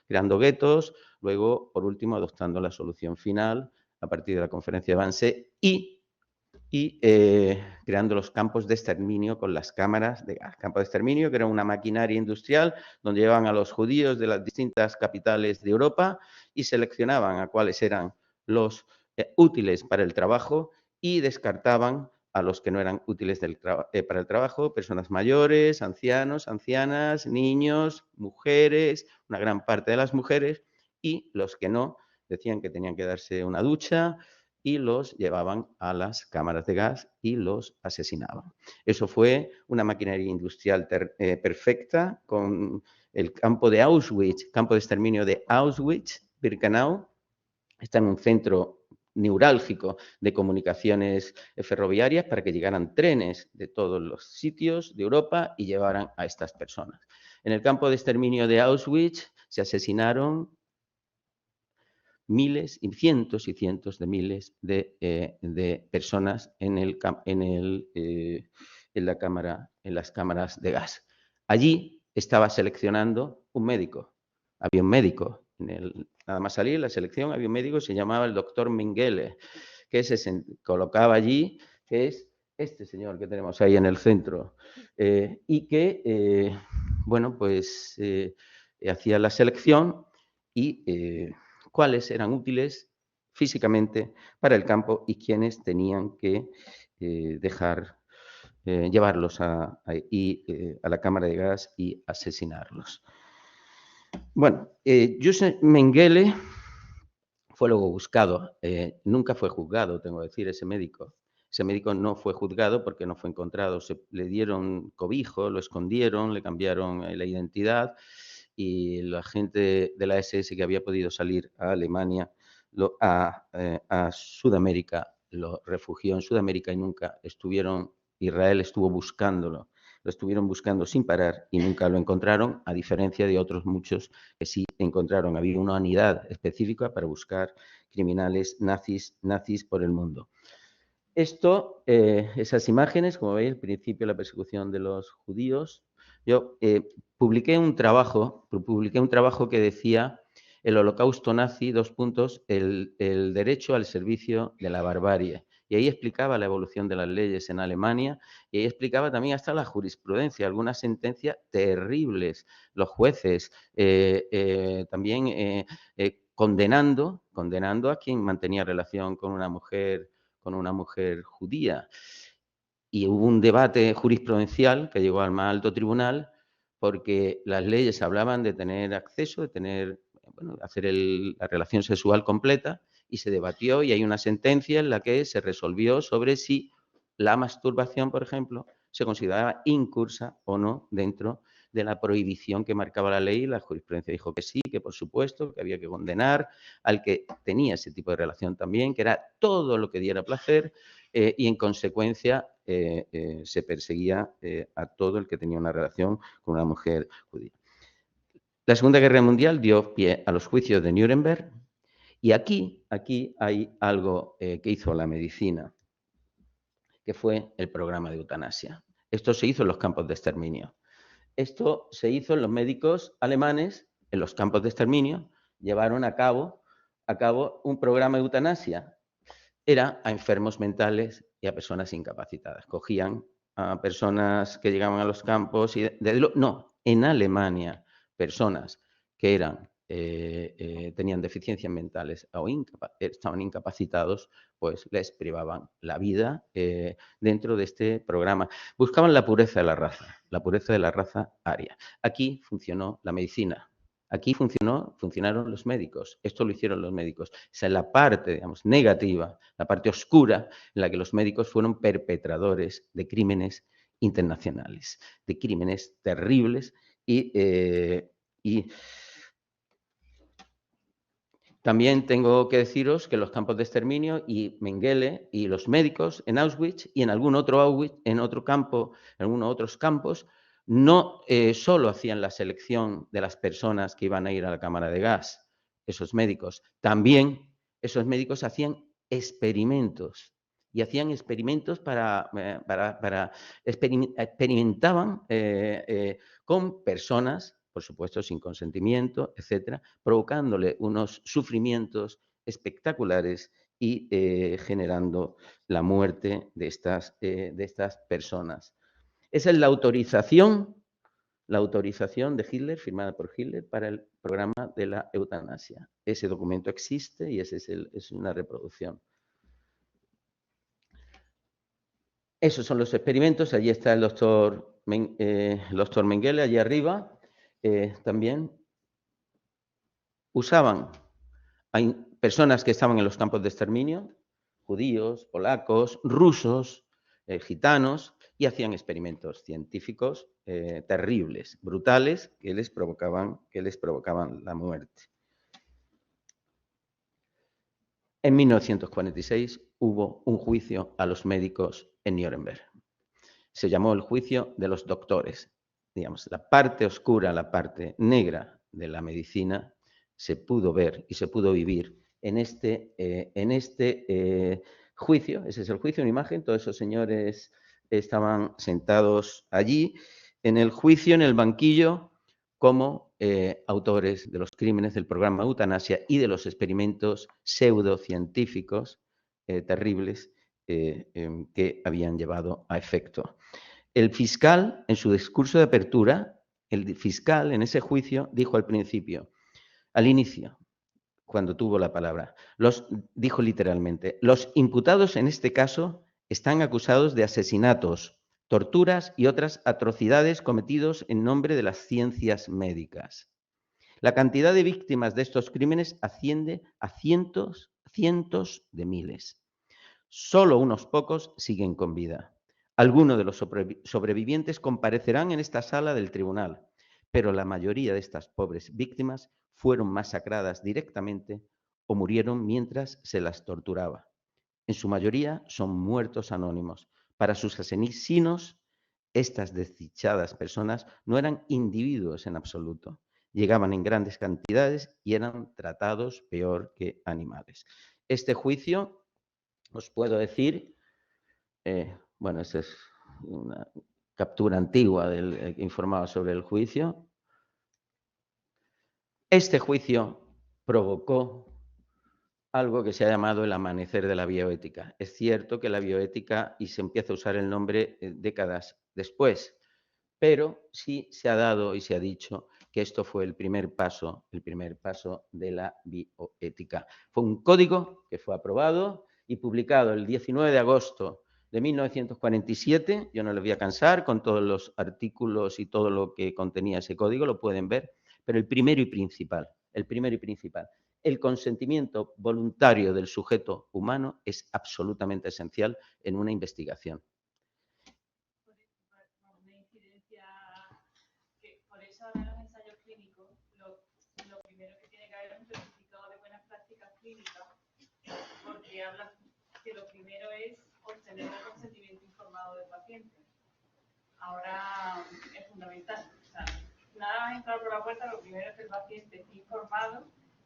Speaker 4: creando guetos, luego, por último, adoptando la solución final a partir de la conferencia de Wannsee y creando los campos de exterminio con las cámaras de gas. Campo de exterminio, que era una maquinaria industrial donde llevaban a los judíos de las distintas capitales de Europa y seleccionaban a cuáles eran los útiles para el trabajo y descartaban a los que no eran útiles para el trabajo, personas mayores, ancianos, ancianas, niños, mujeres, una gran parte de las mujeres, y los que no decían que tenían que darse una ducha y los llevaban a las cámaras de gas y los asesinaban. Eso fue una maquinaria industrial perfecta con el campo de Auschwitz, campo de exterminio de Auschwitz-Birkenau. Está en un centro neurálgico de comunicaciones ferroviarias para que llegaran trenes de todos los sitios de Europa y llevaran a estas personas. En el campo de exterminio de Auschwitz se asesinaron miles y cientos de miles de personas en las cámaras de gas. Allí estaba seleccionando un médico. Había un médico. Nada más salir la selección, había un médico, se llamaba el doctor Mengele, que se colocaba allí, que es este señor que tenemos ahí en el centro, y que, bueno, pues hacía la selección y cuáles eran útiles físicamente para el campo y quiénes tenían que llevarlos a la cámara de gas y asesinarlos. Bueno, Joseph Mengele fue luego buscado, nunca fue juzgado, tengo que decir, ese médico. Ese médico no fue juzgado porque no fue encontrado. Le dieron cobijo, lo escondieron, le cambiaron la identidad y la gente de la SS que había podido salir a Alemania, a Sudamérica, lo refugió en Sudamérica y nunca Israel estuvo buscándolo. Lo estuvieron buscando sin parar y nunca lo encontraron, a diferencia de otros muchos que sí encontraron. Había una unidad específica para buscar criminales nazis por el mundo. Esas imágenes, como veis, al principio la persecución de los judíos. Yo publiqué un trabajo que decía el holocausto nazi, el derecho al servicio de la barbarie. Y ahí explicaba la evolución de las leyes en Alemania y ahí explicaba también hasta la jurisprudencia, algunas sentencias terribles. Los jueces también condenando a quien mantenía relación con una mujer judía. Y hubo un debate jurisprudencial que llegó al más alto tribunal porque las leyes hablaban de tener acceso, hacer la relación sexual completa y se debatió y hay una sentencia en la que se resolvió sobre si la masturbación, por ejemplo, se consideraba incursa o no dentro de la prohibición que marcaba la ley. La jurisprudencia dijo que sí, que por supuesto, que había que condenar al que tenía ese tipo de relación también, que era todo lo que diera placer y en consecuencia se perseguía a todo el que tenía una relación con una mujer judía. La Segunda Guerra Mundial dio pie a los juicios de Nuremberg y aquí hay algo que hizo la medicina, que fue el programa de eutanasia. Esto se hizo en los campos de exterminio. Esto se hizo en los médicos alemanes, en los campos de exterminio, llevaron a cabo un programa de eutanasia. Era a enfermos mentales y a personas incapacitadas. Cogían a personas que llegaban a los campos y en Alemania, personas que tenían deficiencias mentales o estaban incapacitados, pues les privaban la vida dentro de este programa. Buscaban la pureza de la raza aria. Aquí funcionó la medicina. Aquí funcionaron los médicos. Esto lo hicieron los médicos. Esa es la parte, digamos, negativa, la parte oscura en la que los médicos fueron perpetradores de crímenes internacionales, de crímenes terribles y también tengo que deciros que los campos de exterminio y Mengele y los médicos en Auschwitz y en algún otro Auschwitz, en algunos otros campos, no solo hacían la selección de las personas que iban a ir a la cámara de gas, esos médicos, también esos médicos hacían experimentos. Y hacían experimentos experimentaban con personas, por supuesto sin consentimiento, etcétera, provocándole unos sufrimientos espectaculares y generando la muerte de estas personas. Esa es la autorización de Hitler, firmada por Hitler, para el programa de la eutanasia. Ese documento existe y es una reproducción. Esos son los experimentos. Allí está el doctor Mengele, allí arriba también. usaban a personas que estaban en los campos de exterminio, judíos, polacos, rusos, gitanos, y hacían experimentos científicos terribles, brutales, que les provocaban la muerte. En 1946 hubo un juicio a los médicos en Nuremberg. Se llamó el juicio de los doctores. Digamos, la parte oscura, la parte negra de la medicina se pudo ver y se pudo vivir en este juicio. Ese es el juicio, una imagen. Todos esos señores estaban sentados allí en el juicio, en el banquillo, como autores de los crímenes del programa Eutanasia y de los experimentos pseudocientíficos terribles que habían llevado a efecto. El fiscal, en su discurso de apertura, el fiscal en ese juicio dijo al principio, al inicio, cuando tuvo la palabra, dijo literalmente, los imputados en este caso están acusados de asesinatos, torturas y otras atrocidades cometidos en nombre de las ciencias médicas. La cantidad de víctimas de estos crímenes asciende a cientos de miles. Solo unos pocos siguen con vida. Algunos de los sobrevivientes comparecerán en esta sala del tribunal, pero la mayoría de estas pobres víctimas fueron masacradas directamente o murieron mientras se las torturaba. En su mayoría son muertos anónimos. Para sus asesinos, estas desdichadas personas no eran individuos en absoluto. Llegaban en grandes cantidades y eran tratados peor que animales. Este juicio, os puedo decir, bueno, esa es una captura antigua del que informaba sobre el juicio. Este juicio provocó algo que se ha llamado el amanecer de la bioética. Es cierto que la bioética, y se empieza a usar el nombre décadas después, pero sí se ha dado y se ha dicho que esto fue el primer paso de la bioética. Fue un código que fue aprobado y publicado el 19 de agosto de 1947. Yo no les voy a cansar con todos los artículos y todo lo que contenía ese código, lo pueden ver, pero el primero y principal, el consentimiento voluntario del sujeto humano es absolutamente esencial en una investigación.
Speaker 5: Por eso en los ensayos clínicos lo primero que tiene que haber es un certificado de buenas prácticas clínicas, porque habla que lo primero es obtener el consentimiento informado del paciente. Ahora es fundamental. O sea, nada más entrar por la puerta, lo primero es que el paciente esté informado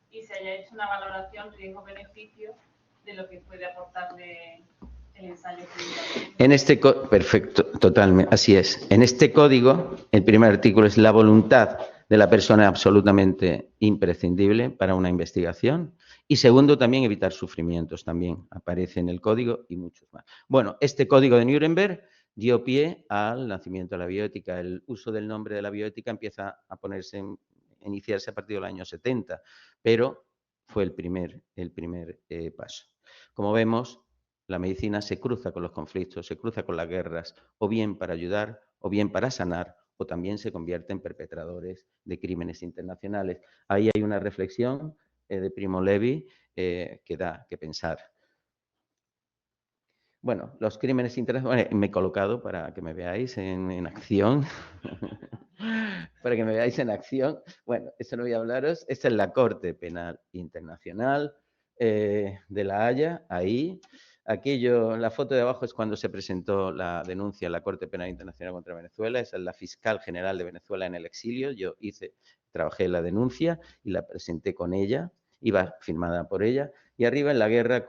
Speaker 5: y se haya hecho una valoración riesgo-beneficio de lo que puede aportarle el ensayo clínico.
Speaker 4: Perfecto, totalmente, así es. En este código, el primer artículo es la voluntad de la persona absolutamente imprescindible para una investigación. Y segundo, también evitar sufrimientos, también aparece en el código y muchos más. Bueno, este código de Nuremberg dio pie al nacimiento de la bioética. El uso del nombre de la bioética empieza a iniciarse a partir del año 70, pero fue el primer paso. Como vemos, la medicina se cruza con los conflictos, se cruza con las guerras, o bien para ayudar, o bien para sanar, o también se convierte en perpetradores de crímenes internacionales. Ahí hay una reflexión de Primo Levi que da que pensar. Bueno, los crímenes internacionales, me he colocado para que me veáis en acción. Para que me veáis en acción. Bueno, esto no voy a hablaros. Esta es la Corte Penal Internacional de La Haya, ahí. La foto de abajo es cuando se presentó la denuncia en la Corte Penal Internacional contra Venezuela. Esa es la fiscal general de Venezuela en el exilio. Yo trabajé en la denuncia y la presenté con ella. Iba firmada por ella. Y arriba en la guerra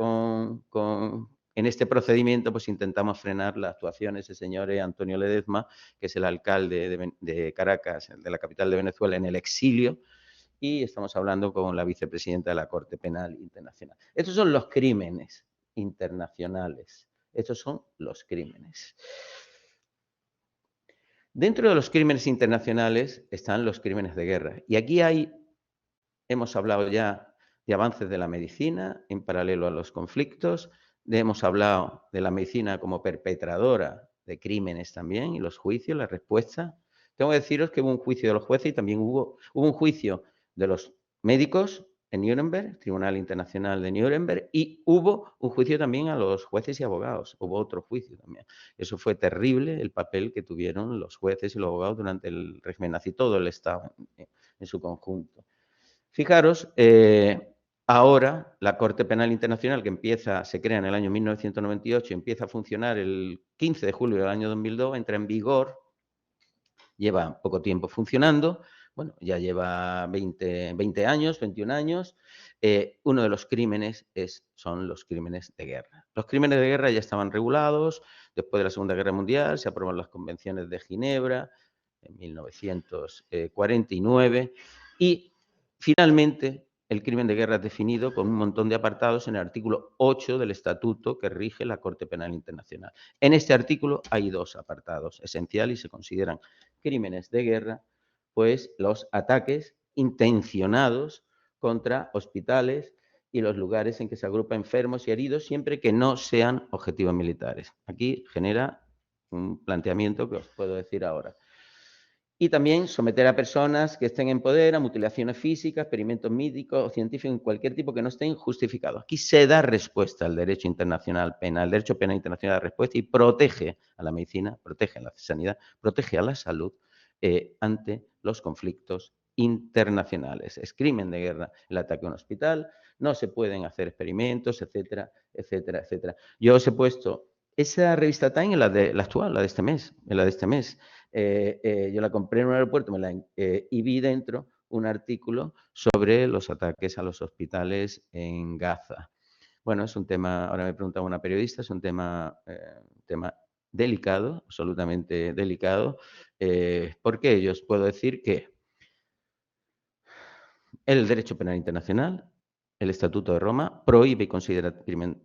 Speaker 4: en este procedimiento, pues intentamos frenar la actuación de ese señor Antonio Ledezma, que es el alcalde de Caracas, de la capital de Venezuela, en el exilio. Y estamos hablando con la vicepresidenta de la Corte Penal Internacional. Estos son los crímenes internacionales. Estos son los crímenes. Dentro de los crímenes internacionales están los crímenes de guerra. Y aquí hemos hablado ya de avances de la medicina en paralelo a los conflictos. Hemos hablado de la medicina como perpetradora de crímenes también y los juicios, la respuesta. Tengo que deciros que hubo un juicio de los jueces y también hubo un juicio de los médicos en Nuremberg, Tribunal Internacional de Nuremberg, y hubo un juicio también a los jueces y abogados. Hubo otro juicio también. Eso fue terrible, el papel que tuvieron los jueces y los abogados durante el régimen nazi, todo el Estado en su conjunto. Fijaros, ahora la Corte Penal Internacional, que se crea en el año 1998 y empieza a funcionar el 15 de julio del año 2002, entra en vigor, lleva poco tiempo funcionando, bueno, ya lleva 20 años, 21 años. Uno de los crímenes son los crímenes de guerra. Los crímenes de guerra ya estaban regulados. Después de la Segunda Guerra Mundial se aprobaron las convenciones de Ginebra en 1949 y finalmente el crimen de guerra es definido con un montón de apartados en el artículo 8 del estatuto que rige la Corte Penal Internacional. En este artículo hay 2 apartados esenciales y se consideran crímenes de guerra, pues los ataques intencionados contra hospitales y los lugares en que se agrupan enfermos y heridos, siempre que no sean objetivos militares. Aquí genera un planteamiento que os puedo decir ahora. Y también someter a personas que estén en poder a mutilaciones físicas, experimentos médicos o científicos en cualquier tipo que no estén justificados. Aquí se da respuesta al derecho internacional penal. El derecho penal internacional da respuesta y protege a la medicina, protege a la sanidad, protege a la salud ante los conflictos internacionales. Es crimen de guerra el ataque a un hospital, no se pueden hacer experimentos, etcétera, etcétera, etcétera. Yo os he puesto esa revista Time en la actual, la de este mes, yo la compré en un aeropuerto y vi dentro un artículo sobre los ataques a los hospitales en Gaza. Bueno, es un tema, ahora me preguntaba una periodista, es un tema delicado, absolutamente delicado, porque yo os puedo decir que el derecho penal internacional, el Estatuto de Roma, prohíbe y considera crimen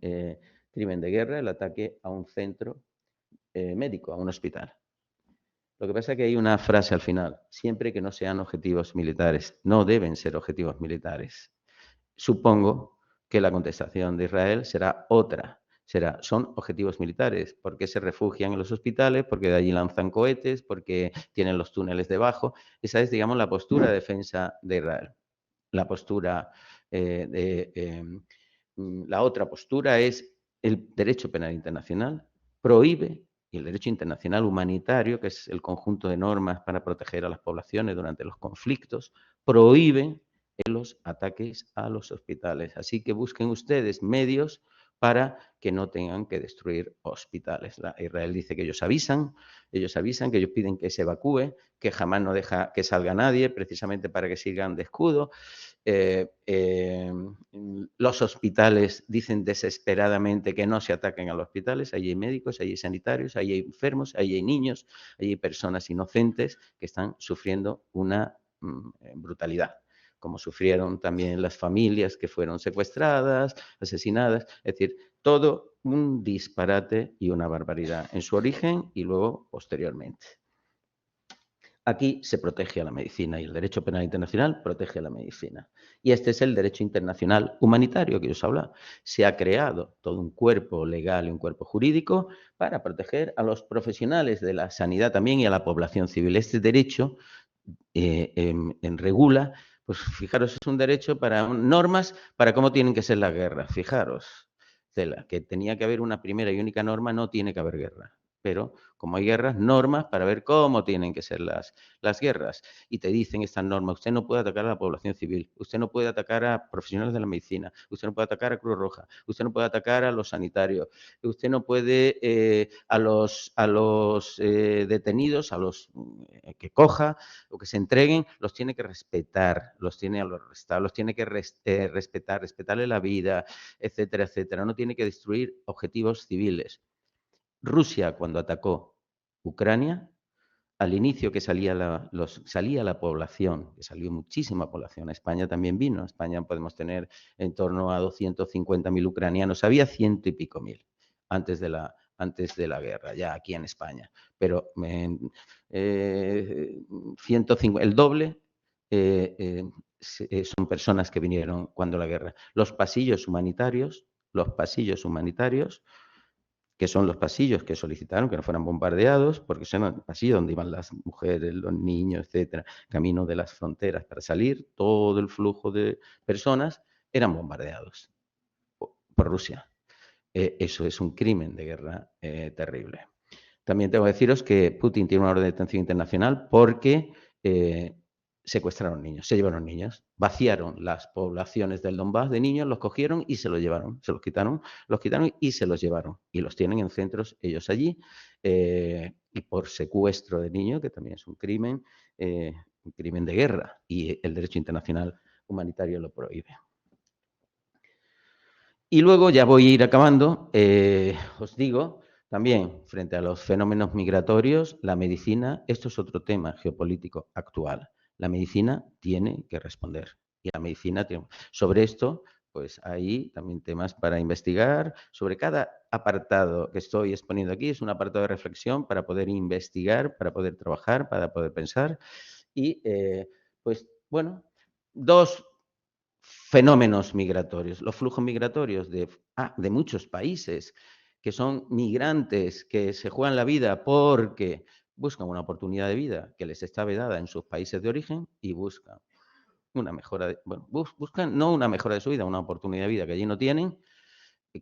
Speaker 4: de guerra el ataque a un centro médico, a un hospital. Lo que pasa es que hay una frase al final, siempre que no sean objetivos militares, no deben ser objetivos militares. Supongo que la contestación de Israel será otra, son objetivos militares, porque se refugian en los hospitales, porque de allí lanzan cohetes, porque tienen los túneles debajo. Esa es, digamos, la postura de defensa de Israel. La postura la otra postura es el derecho penal internacional prohíbe y el derecho internacional humanitario, que es el conjunto de normas para proteger a las poblaciones durante los conflictos, prohíben los ataques a los hospitales. Así que busquen ustedes medios para que no tengan que destruir hospitales. Israel dice que ellos avisan, que ellos piden que se evacúe, que jamás no deja que salga nadie, precisamente para que sigan de escudo. Los hospitales dicen desesperadamente que no se ataquen a los hospitales. Allí hay médicos, allí hay sanitarios, allí hay enfermos, allí hay niños, allí hay personas inocentes que están sufriendo una brutalidad, como sufrieron también las familias que fueron secuestradas, asesinadas. Es decir, todo un disparate y una barbaridad en su origen y luego posteriormente. Aquí se protege a la medicina y el derecho penal internacional protege a la medicina. Y este es el derecho internacional humanitario que os habla. Se ha creado todo un cuerpo legal y un cuerpo jurídico para proteger a los profesionales de la sanidad también y a la población civil. Este derecho regula, pues fijaros, es un derecho para normas para cómo tienen que ser las guerras. Fijaros, que tenía que haber una primera y única norma, no tiene que haber guerra. Pero como hay guerras, normas para ver cómo tienen que ser las guerras. Y te dicen estas normas, usted no puede atacar a la población civil, usted no puede atacar a profesionales de la medicina, usted no puede atacar a Cruz Roja, usted no puede atacar a los sanitarios, usted no puede a los detenidos, a los que coja o que se entreguen, los tiene que respetar, los tiene que respetarle la vida, etcétera, etcétera. No tiene que destruir objetivos civiles. Rusia, cuando atacó Ucrania, al inicio que salía la población, que salió muchísima población, a España también vino, en España podemos tener en torno a 250.000 ucranianos, había 100 y pico mil antes de la guerra, ya aquí en España, pero 150, el doble son personas que vinieron cuando la guerra. Los pasillos humanitarios que son los pasillos que solicitaron que no fueran bombardeados, porque son el pasillo donde iban las mujeres, los niños, etcétera, camino de las fronteras para salir, todo el flujo de personas eran bombardeados por Rusia. Eso es un crimen de guerra terrible. También tengo que deciros que Putin tiene una orden de detención internacional porque secuestraron niños, se llevaron niños, vaciaron las poblaciones del Donbass de niños, los cogieron y se los llevaron, se los quitaron y se los llevaron. Y los tienen en centros ellos allí, y por secuestro de niños, que también es un crimen de guerra, y el derecho internacional humanitario lo prohíbe. Y luego, ya voy a ir acabando, os digo, también frente a los fenómenos migratorios, la medicina, esto es otro tema geopolítico actual. La medicina tiene que responder. Y la medicina tiene... Sobre esto, pues hay también temas para investigar. Sobre cada apartado que estoy exponiendo aquí, es un apartado de reflexión para poder investigar, para poder trabajar, para poder pensar. Y, pues, bueno, dos fenómenos migratorios, los flujos migratorios de muchos países que son migrantes que se juegan la vida porque buscan una oportunidad de vida que les está vedada en sus países de origen y buscan una mejora, buscan no una mejora de su vida, una oportunidad de vida que allí no tienen,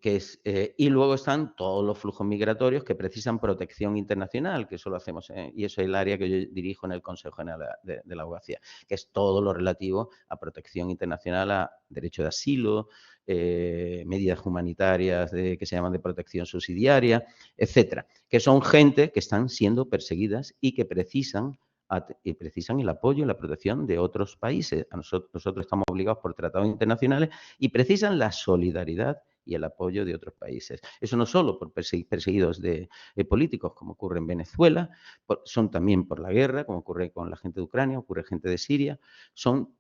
Speaker 4: que es, y luego están todos los flujos migratorios que precisan protección internacional, que eso lo hacemos, y eso es el área que yo dirijo en el Consejo General de la Abogacía, que es todo lo relativo a protección internacional, a derecho de asilo, medidas humanitarias que se llaman de protección subsidiaria, etcétera, que son gente que están siendo perseguidas y que precisan el apoyo y la protección de otros países. Nosotros estamos obligados por tratados internacionales y precisan la solidaridad y el apoyo de otros países. Eso no solo por perseguidos de políticos, como ocurre en Venezuela, son también por la guerra, como ocurre con la gente de Ucrania, ocurre gente de Siria, son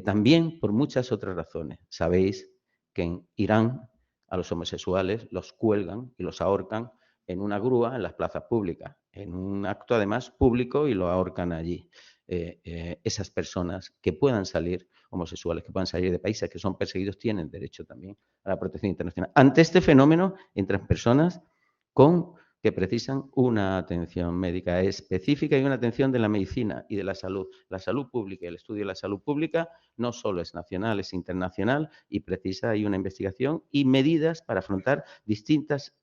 Speaker 4: también por muchas otras razones. Sabéis que en Irán a los homosexuales los cuelgan y los ahorcan en una grúa en las plazas públicas, en un acto además público, y lo ahorcan allí. Esas personas que puedan salir, homosexuales que puedan salir de países que son perseguidos, tienen derecho también a la protección internacional. Ante este fenómeno entran personas que precisan una atención médica específica y una atención de la medicina y de la salud. La salud pública y el estudio de la salud pública no solo es nacional, es internacional, y precisa hay una investigación y medidas para afrontar distintas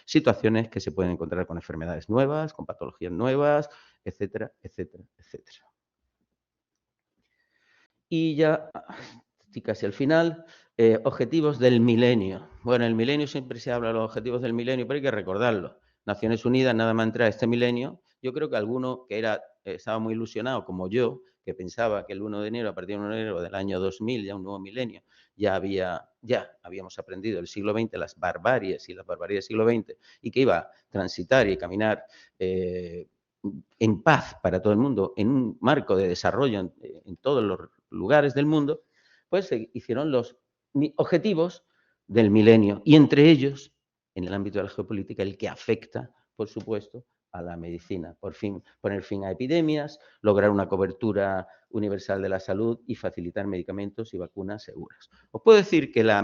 Speaker 4: situaciones que se pueden encontrar con enfermedades nuevas, con patologías nuevas, etcétera, etcétera, etcétera. Y ya, estoy casi al final, objetivos del milenio. Bueno, el milenio siempre se habla de los objetivos del milenio, pero hay que recordarlo. Naciones Unidas, nada más entrar a este milenio, yo creo que alguno que estaba muy ilusionado, como yo, que pensaba que el 1 de enero, a partir del 1 de enero del año 2000, ya un nuevo milenio, ya habíamos aprendido el siglo XX, las barbaries del siglo XX, y que iba a transitar y caminar en paz para todo el mundo, en un marco de desarrollo en todos los lugares del mundo, pues se hicieron los objetivos del milenio, y entre ellos, en el ámbito de la geopolítica, el que afecta, por supuesto, a la medicina. Por fin, poner fin a epidemias, lograr una cobertura universal de la salud y facilitar medicamentos y vacunas seguras. Os puedo decir que la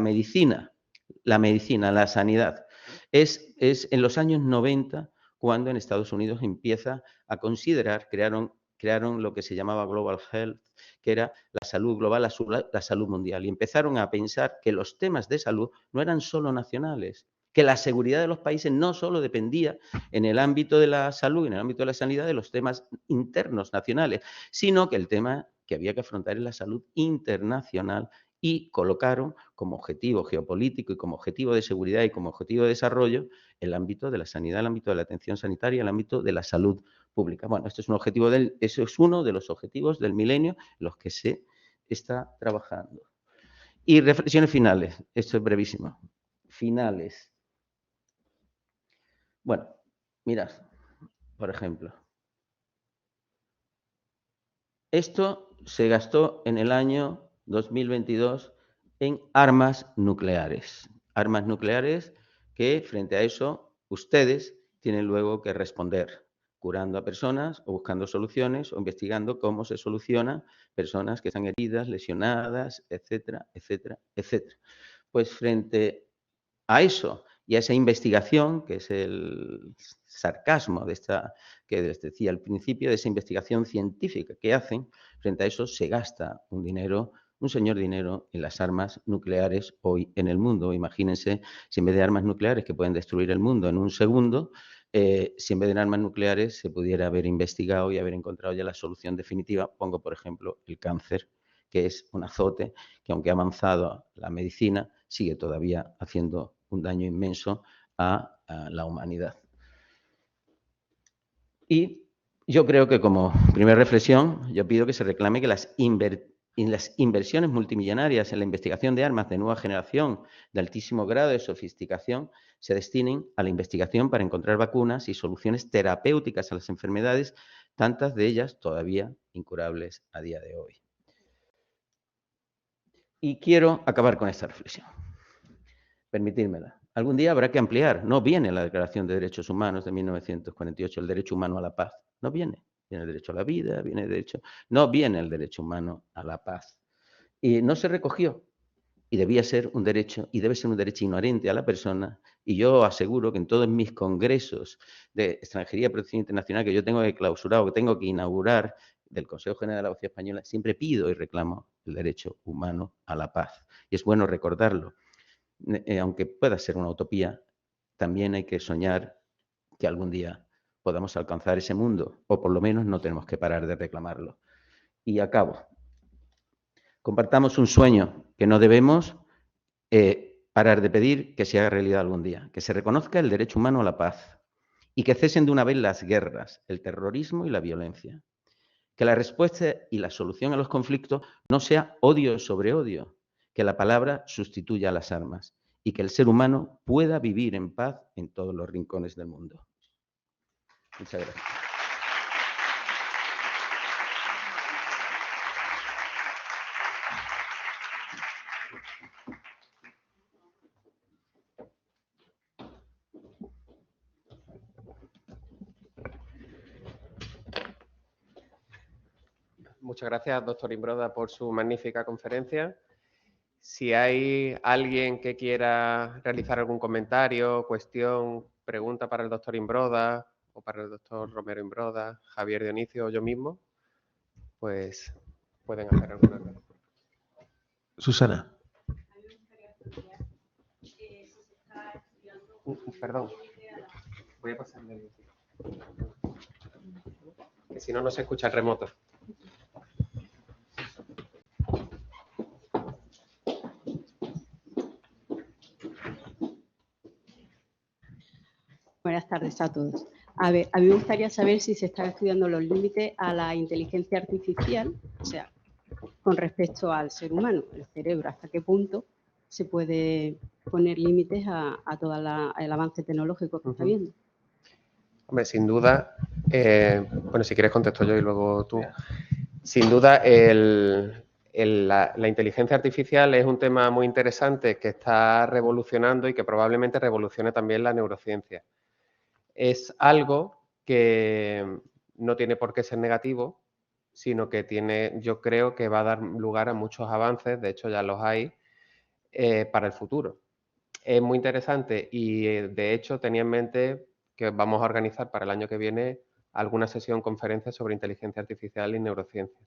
Speaker 4: sanidad, es en los años 90 cuando en Estados Unidos empieza a considerar, crearon lo que se llamaba Global Health, que era la salud global, la salud mundial. Y empezaron a pensar que los temas de salud no eran solo nacionales, que la seguridad de los países no solo dependía en el ámbito de la salud, en el ámbito de la sanidad, de los temas internos nacionales, sino que el tema que había que afrontar es la salud internacional, y colocaron como objetivo geopolítico y como objetivo de seguridad y como objetivo de desarrollo el ámbito de la sanidad, el ámbito de la atención sanitaria, el ámbito de la salud pública. Bueno, esto es un objetivo eso es uno de los objetivos del milenio en los que se está trabajando. Y reflexiones finales. Esto es brevísimo. Finales. Bueno, mirad, por ejemplo. Esto se gastó en el año 2022 en armas nucleares. Armas nucleares que, frente a eso, ustedes tienen luego que responder, curando a personas o buscando soluciones o investigando cómo se solucionan personas que están heridas, lesionadas, etcétera, etcétera, etcétera. Pues frente a eso Y a esa investigación, que es el sarcasmo de esta que les decía al principio, de esa investigación científica que hacen, frente a eso se gasta un dinero, un señor dinero en las armas nucleares hoy en el mundo. Imagínense si en vez de armas nucleares que pueden destruir el mundo en un segundo, si en vez de armas nucleares se pudiera haber investigado y haber encontrado ya la solución definitiva. Pongo, por ejemplo, el cáncer, que es un azote que, aunque ha avanzado la medicina, sigue todavía haciendo un daño inmenso a la humanidad. Y yo creo que, como primera reflexión, yo pido que se reclame que las inversiones multimillonarias en la investigación de armas de nueva generación de altísimo grado de sofisticación se destinen a la investigación para encontrar vacunas y soluciones terapéuticas a las enfermedades, tantas de ellas todavía incurables a día de hoy. Y quiero acabar con esta reflexión. Permitírmela. Algún día habrá que ampliar. No viene la Declaración de Derechos Humanos de 1948, el derecho humano a la paz. No viene. Viene el derecho a la vida, viene el derecho... No viene el derecho humano a la paz. Y no se recogió. Y debía ser un derecho, y debe ser un derecho inherente a la persona. Y yo aseguro que en todos mis congresos de extranjería y protección internacional que yo tengo que clausurar o que tengo que inaugurar del Consejo General de la Abogacía Española, siempre pido y reclamo el derecho humano a la paz. Y es bueno recordarlo. Aunque pueda ser una utopía, también hay que soñar que algún día podamos alcanzar ese mundo, o por lo menos no tenemos que parar de reclamarlo. Y acabo. Compartamos un sueño que no debemos parar de pedir que se haga realidad algún día, que se reconozca el derecho humano a la paz y que cesen de una vez las guerras, el terrorismo y la violencia. Que la respuesta y la solución a los conflictos no sea odio sobre odio, que la palabra sustituya a las armas y que el ser humano pueda vivir en paz en todos los rincones del mundo. Muchas gracias.
Speaker 1: Muchas gracias, doctor Imbroda, por su magnífica conferencia. Si hay alguien que quiera realizar algún comentario, cuestión, pregunta para el doctor Imbroda o para el doctor Romero Imbroda, Javier Dionisio o yo mismo, pues pueden hacer alguna pregunta.
Speaker 3: Susana.
Speaker 1: Perdón. Voy a pasarle el... Que si no, no se escucha el remoto.
Speaker 6: Buenas tardes a todos. A ver, a mí me gustaría saber si se están estudiando los límites a la inteligencia artificial, o sea, con respecto al ser humano, el cerebro, hasta qué punto se puede poner límites a todo el avance tecnológico que está habiendo.
Speaker 1: Hombre, sin duda, bueno, si quieres contesto yo y luego tú. Sin duda, la inteligencia artificial es un tema muy interesante que está revolucionando y que probablemente revolucione también la neurociencia. Es algo que no tiene por qué ser negativo, sino que yo creo que va a dar lugar a muchos avances, de hecho ya los hay, para el futuro. Es muy interesante y, de hecho, tenía en mente que vamos a organizar para el año que viene alguna sesión, conferencia sobre inteligencia artificial y neurociencia.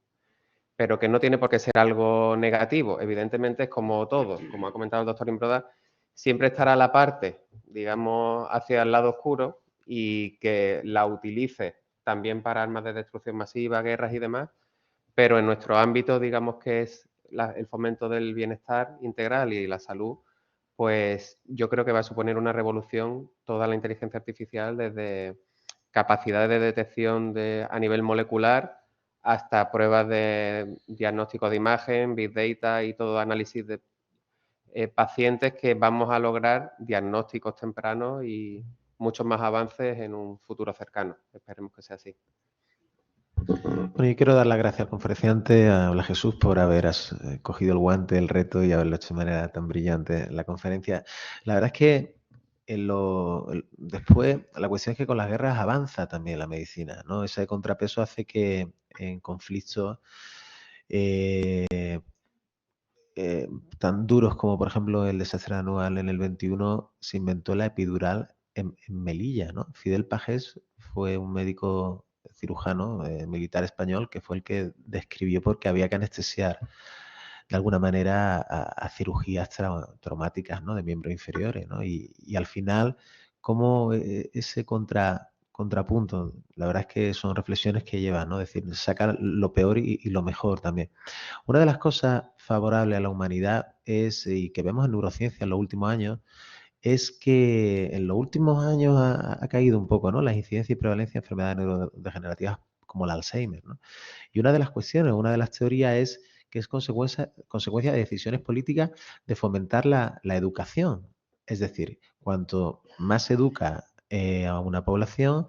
Speaker 1: Pero que no tiene por qué ser algo negativo. Evidentemente es como todo, como ha comentado el doctor Imbroda, siempre estará la parte, digamos, hacia el lado oscuro y que la utilice también para armas de destrucción masiva, guerras y demás, pero en nuestro ámbito, digamos que es el fomento del bienestar integral y la salud, pues yo creo que va a suponer una revolución toda la inteligencia artificial, desde capacidades de detección a nivel molecular hasta pruebas de diagnóstico de imagen, big data y todo análisis de pacientes, que vamos a lograr diagnósticos tempranos y muchos más avances en un futuro cercano. Esperemos que sea así.
Speaker 3: Bueno, yo quiero dar las gracias al conferenciante, a Hola Jesús, por haber cogido el guante, el reto y haberlo hecho de manera tan brillante la conferencia. La verdad es que después la cuestión es que con las guerras avanza también la medicina, ¿no? Ese contrapeso hace que en conflictos tan duros como, por ejemplo, el desastre anual en el 21, se inventó la epidural en Melilla, ¿no? Fidel Pagés fue un médico cirujano militar español que fue el que describió por qué había que anestesiar de alguna manera a cirugías traumáticas, ¿no? De miembros inferiores, ¿no? Y al final, cómo ese contrapunto, la verdad es que son reflexiones que llevan, ¿no? Es decir, sacar lo peor y lo mejor también. Una de las cosas favorables a la humanidad es, y que vemos en neurociencia en los últimos años, es que en los últimos años ha caído un poco, ¿no? Las incidencias y prevalencia de enfermedades neurodegenerativas como el Alzheimer, ¿no? Y una de las cuestiones, una de las teorías es que es consecuencia de decisiones políticas de fomentar la educación. Es decir, cuanto más se educa a una población,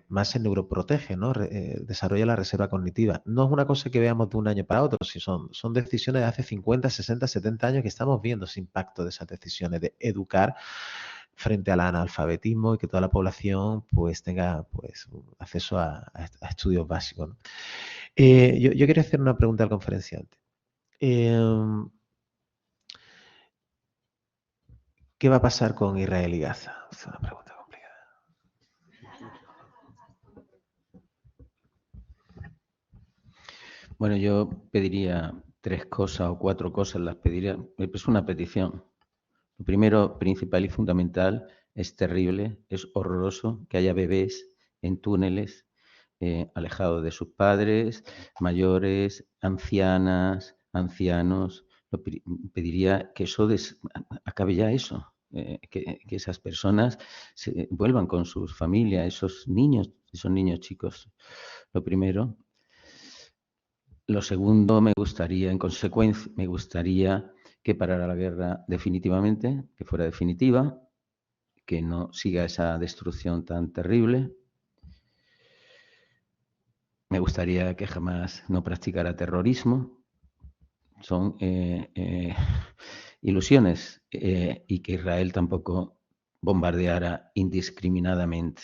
Speaker 3: más se neuroprotege, ¿no? Desarrolla la reserva cognitiva. No es una cosa que veamos de un año para otro, son decisiones de hace 50, 60, 70 años que estamos viendo ese impacto de esas decisiones de educar frente al analfabetismo y que toda la población pues tenga pues acceso a estudios básicos, ¿no? Yo quería hacer una pregunta al conferenciante. ¿Qué va a pasar con Israel y Gaza? Es una pregunta complicada.
Speaker 4: Bueno, yo pediría 3 cosas o 4 cosas, las pediría. Es una petición. Lo primero, principal y fundamental, es terrible, es horroroso que haya bebés en túneles alejados de sus padres, mayores, ancianas, ancianos. Pediría que eso acabe ya eso, que esas personas vuelvan con sus familias, esos niños chicos. Lo primero. Lo segundo, me gustaría que parara la guerra definitivamente, que fuera definitiva, que no siga esa destrucción tan terrible. Me gustaría que jamás no practicara terrorismo. Son ilusiones. Y que Israel tampoco bombardeara indiscriminadamente.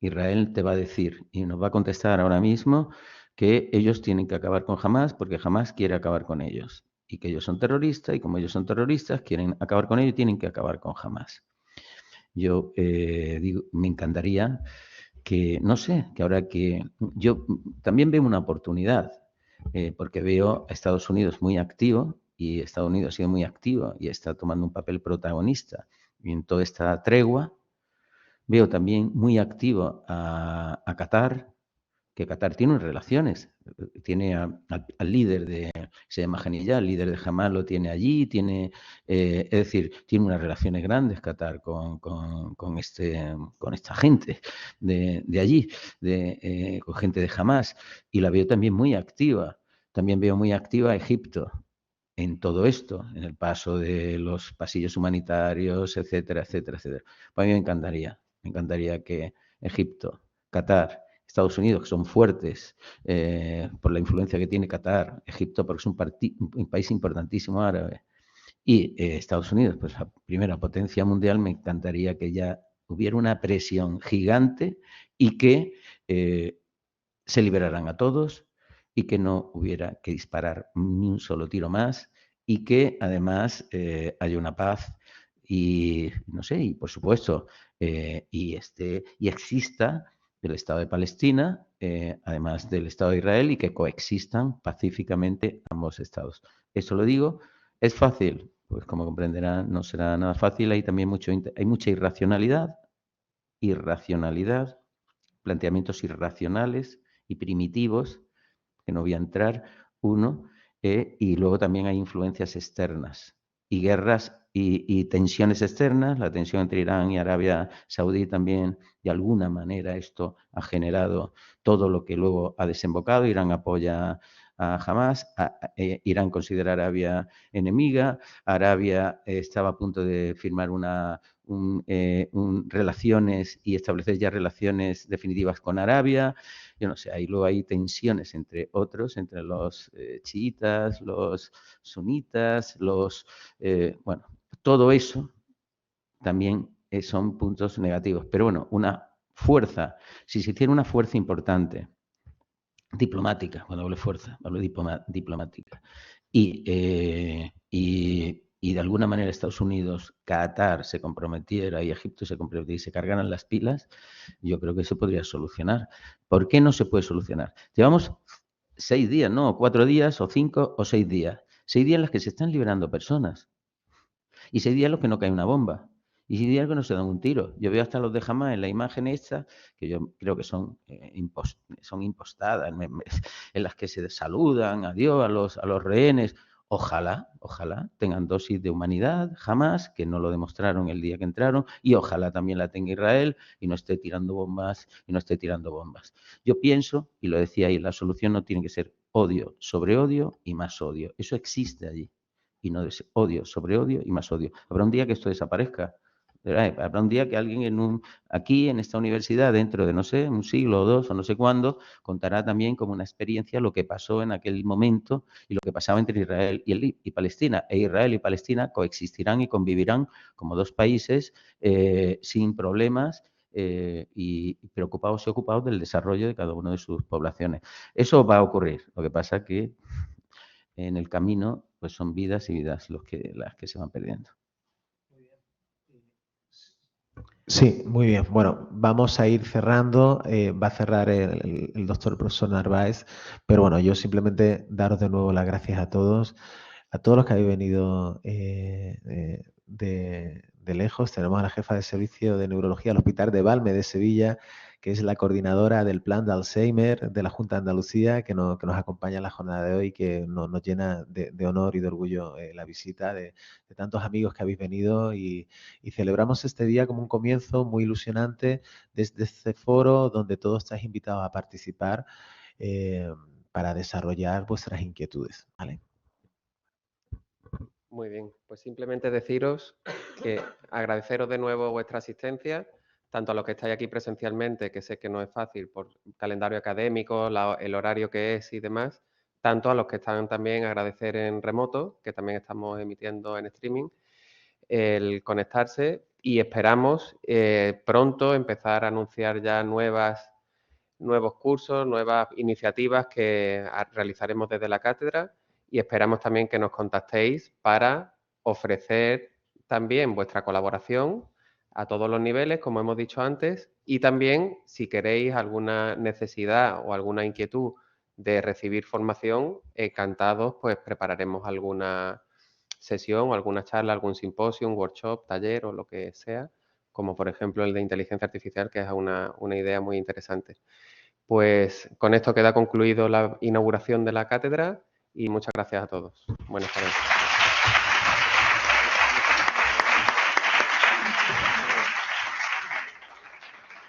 Speaker 4: Israel te va a decir y nos va a contestar ahora mismo que ellos tienen que acabar con Hamás porque Hamás quiere acabar con ellos y que ellos son terroristas y como ellos son terroristas quieren acabar con ellos y tienen que acabar con Hamás. Yo digo, me encantaría que, no sé, que ahora que yo también veo una oportunidad porque veo a Estados Unidos muy activo y Estados Unidos ha sido muy activo y está tomando un papel protagonista en toda esta tregua. Veo también muy activo a Qatar, que Qatar tiene relaciones, tiene al líder se llama Haniyeh, el líder de Hamás lo tiene allí, es decir, tiene unas relaciones grandes Qatar con esta gente de allí, con gente de Hamás, y la veo también muy activa. También veo muy activa a Egipto en todo esto, en el paso de los pasillos humanitarios, etcétera, etcétera, etcétera. Pues a mí me encantaría que Egipto, Qatar, Estados Unidos, que son fuertes por la influencia que tiene Qatar, Egipto, porque es un país importantísimo árabe, y Estados Unidos, pues la primera potencia mundial, me encantaría que ya hubiera una presión gigante y que se liberaran a todos y que no hubiera que disparar ni un solo tiro más y que además haya una paz y, no sé, y por supuesto, y exista el Estado de Palestina, además del Estado de Israel, y que coexistan pacíficamente ambos estados. Eso lo digo, ¿es fácil? Pues como comprenderán, no será nada fácil, hay también hay mucha irracionalidad, planteamientos irracionales y primitivos, que no voy a entrar, y luego también hay influencias externas y guerras y tensiones externas, la tensión entre Irán y Arabia Saudí también, de alguna manera esto ha generado todo lo que luego ha desembocado. Irán apoya a Hamás, Irán considera a Arabia enemiga, Arabia estaba a punto de firmar relaciones y establecer ya relaciones definitivas con Arabia. Yo no sé, luego hay tensiones entre otros, entre los chiitas, los sunitas, bueno, todo eso también son puntos negativos. Pero bueno, una fuerza, si se hiciera una fuerza importante, diplomática, cuando hablo de fuerza, hablo de diplomática, y de alguna manera Estados Unidos, Qatar se comprometiera y Egipto se comprometiera y se cargaran las pilas, yo creo que se podría solucionar. ¿Por qué no se puede solucionar? Llevamos 6 días, ¿no? 4 días, o 5 o 6 días. 6 días en los que se están liberando personas. Y 6 días en los que no cae una bomba. Y 6 días en los que no se dan un tiro. Yo veo hasta los de Hamás en la imagen esta, que yo creo que son impostadas, en las que se saludan, adiós a los rehenes. Ojalá tengan dosis de humanidad, jamás, que no lo demostraron el día que entraron, y ojalá también la tenga Israel y no esté tirando bombas, Yo pienso, y lo decía ahí, la solución no tiene que ser odio sobre odio y más odio. Eso existe allí. Y no es odio sobre odio y más odio. Habrá un día que esto desaparezca. Habrá un día que alguien aquí en esta universidad, dentro de, no sé, un siglo o dos o no sé cuándo, contará también como una experiencia lo que pasó en aquel momento y lo que pasaba entre Israel y Palestina. E Israel y Palestina coexistirán y convivirán como dos países sin problemas y preocupados y ocupados del desarrollo de cada una de sus poblaciones. Eso va a ocurrir. Lo que pasa es que en el camino pues son vidas y vidas las que se van perdiendo.
Speaker 3: Sí, muy bien. Bueno, vamos a ir cerrando. Va a cerrar el doctor profesor Narváez, pero bueno, yo simplemente daros de nuevo las gracias a todos los que habéis venido de lejos. Tenemos a la jefa de servicio de neurología del Hospital de Valme de Sevilla, que es la coordinadora del plan de Alzheimer de la Junta de Andalucía, que nos acompaña en la jornada de hoy, que nos llena de honor y de orgullo la visita de tantos amigos que habéis venido y celebramos este día como un comienzo muy ilusionante desde este foro donde todos estáis invitados a participar para desarrollar vuestras inquietudes. ¿Vale?
Speaker 1: Muy bien, pues simplemente deciros que agradeceros de nuevo vuestra asistencia, tanto a los que estáis aquí presencialmente, que sé que no es fácil por calendario académico, el horario que es y demás, tanto a los que están también agradecer en remoto, que también estamos emitiendo en streaming, el conectarse y esperamos pronto empezar a anunciar ya nuevos cursos, nuevas iniciativas que realizaremos desde la cátedra y esperamos también que nos contactéis para ofrecer también vuestra colaboración a todos los niveles, como hemos dicho antes, y también si queréis alguna necesidad o alguna inquietud de recibir formación, encantados, pues prepararemos alguna sesión o alguna charla, algún simposio, un workshop, taller o lo que sea, como por ejemplo el de inteligencia artificial, que es una idea muy interesante. Pues con esto queda concluido la inauguración de la cátedra y muchas gracias a todos. Buenas tardes.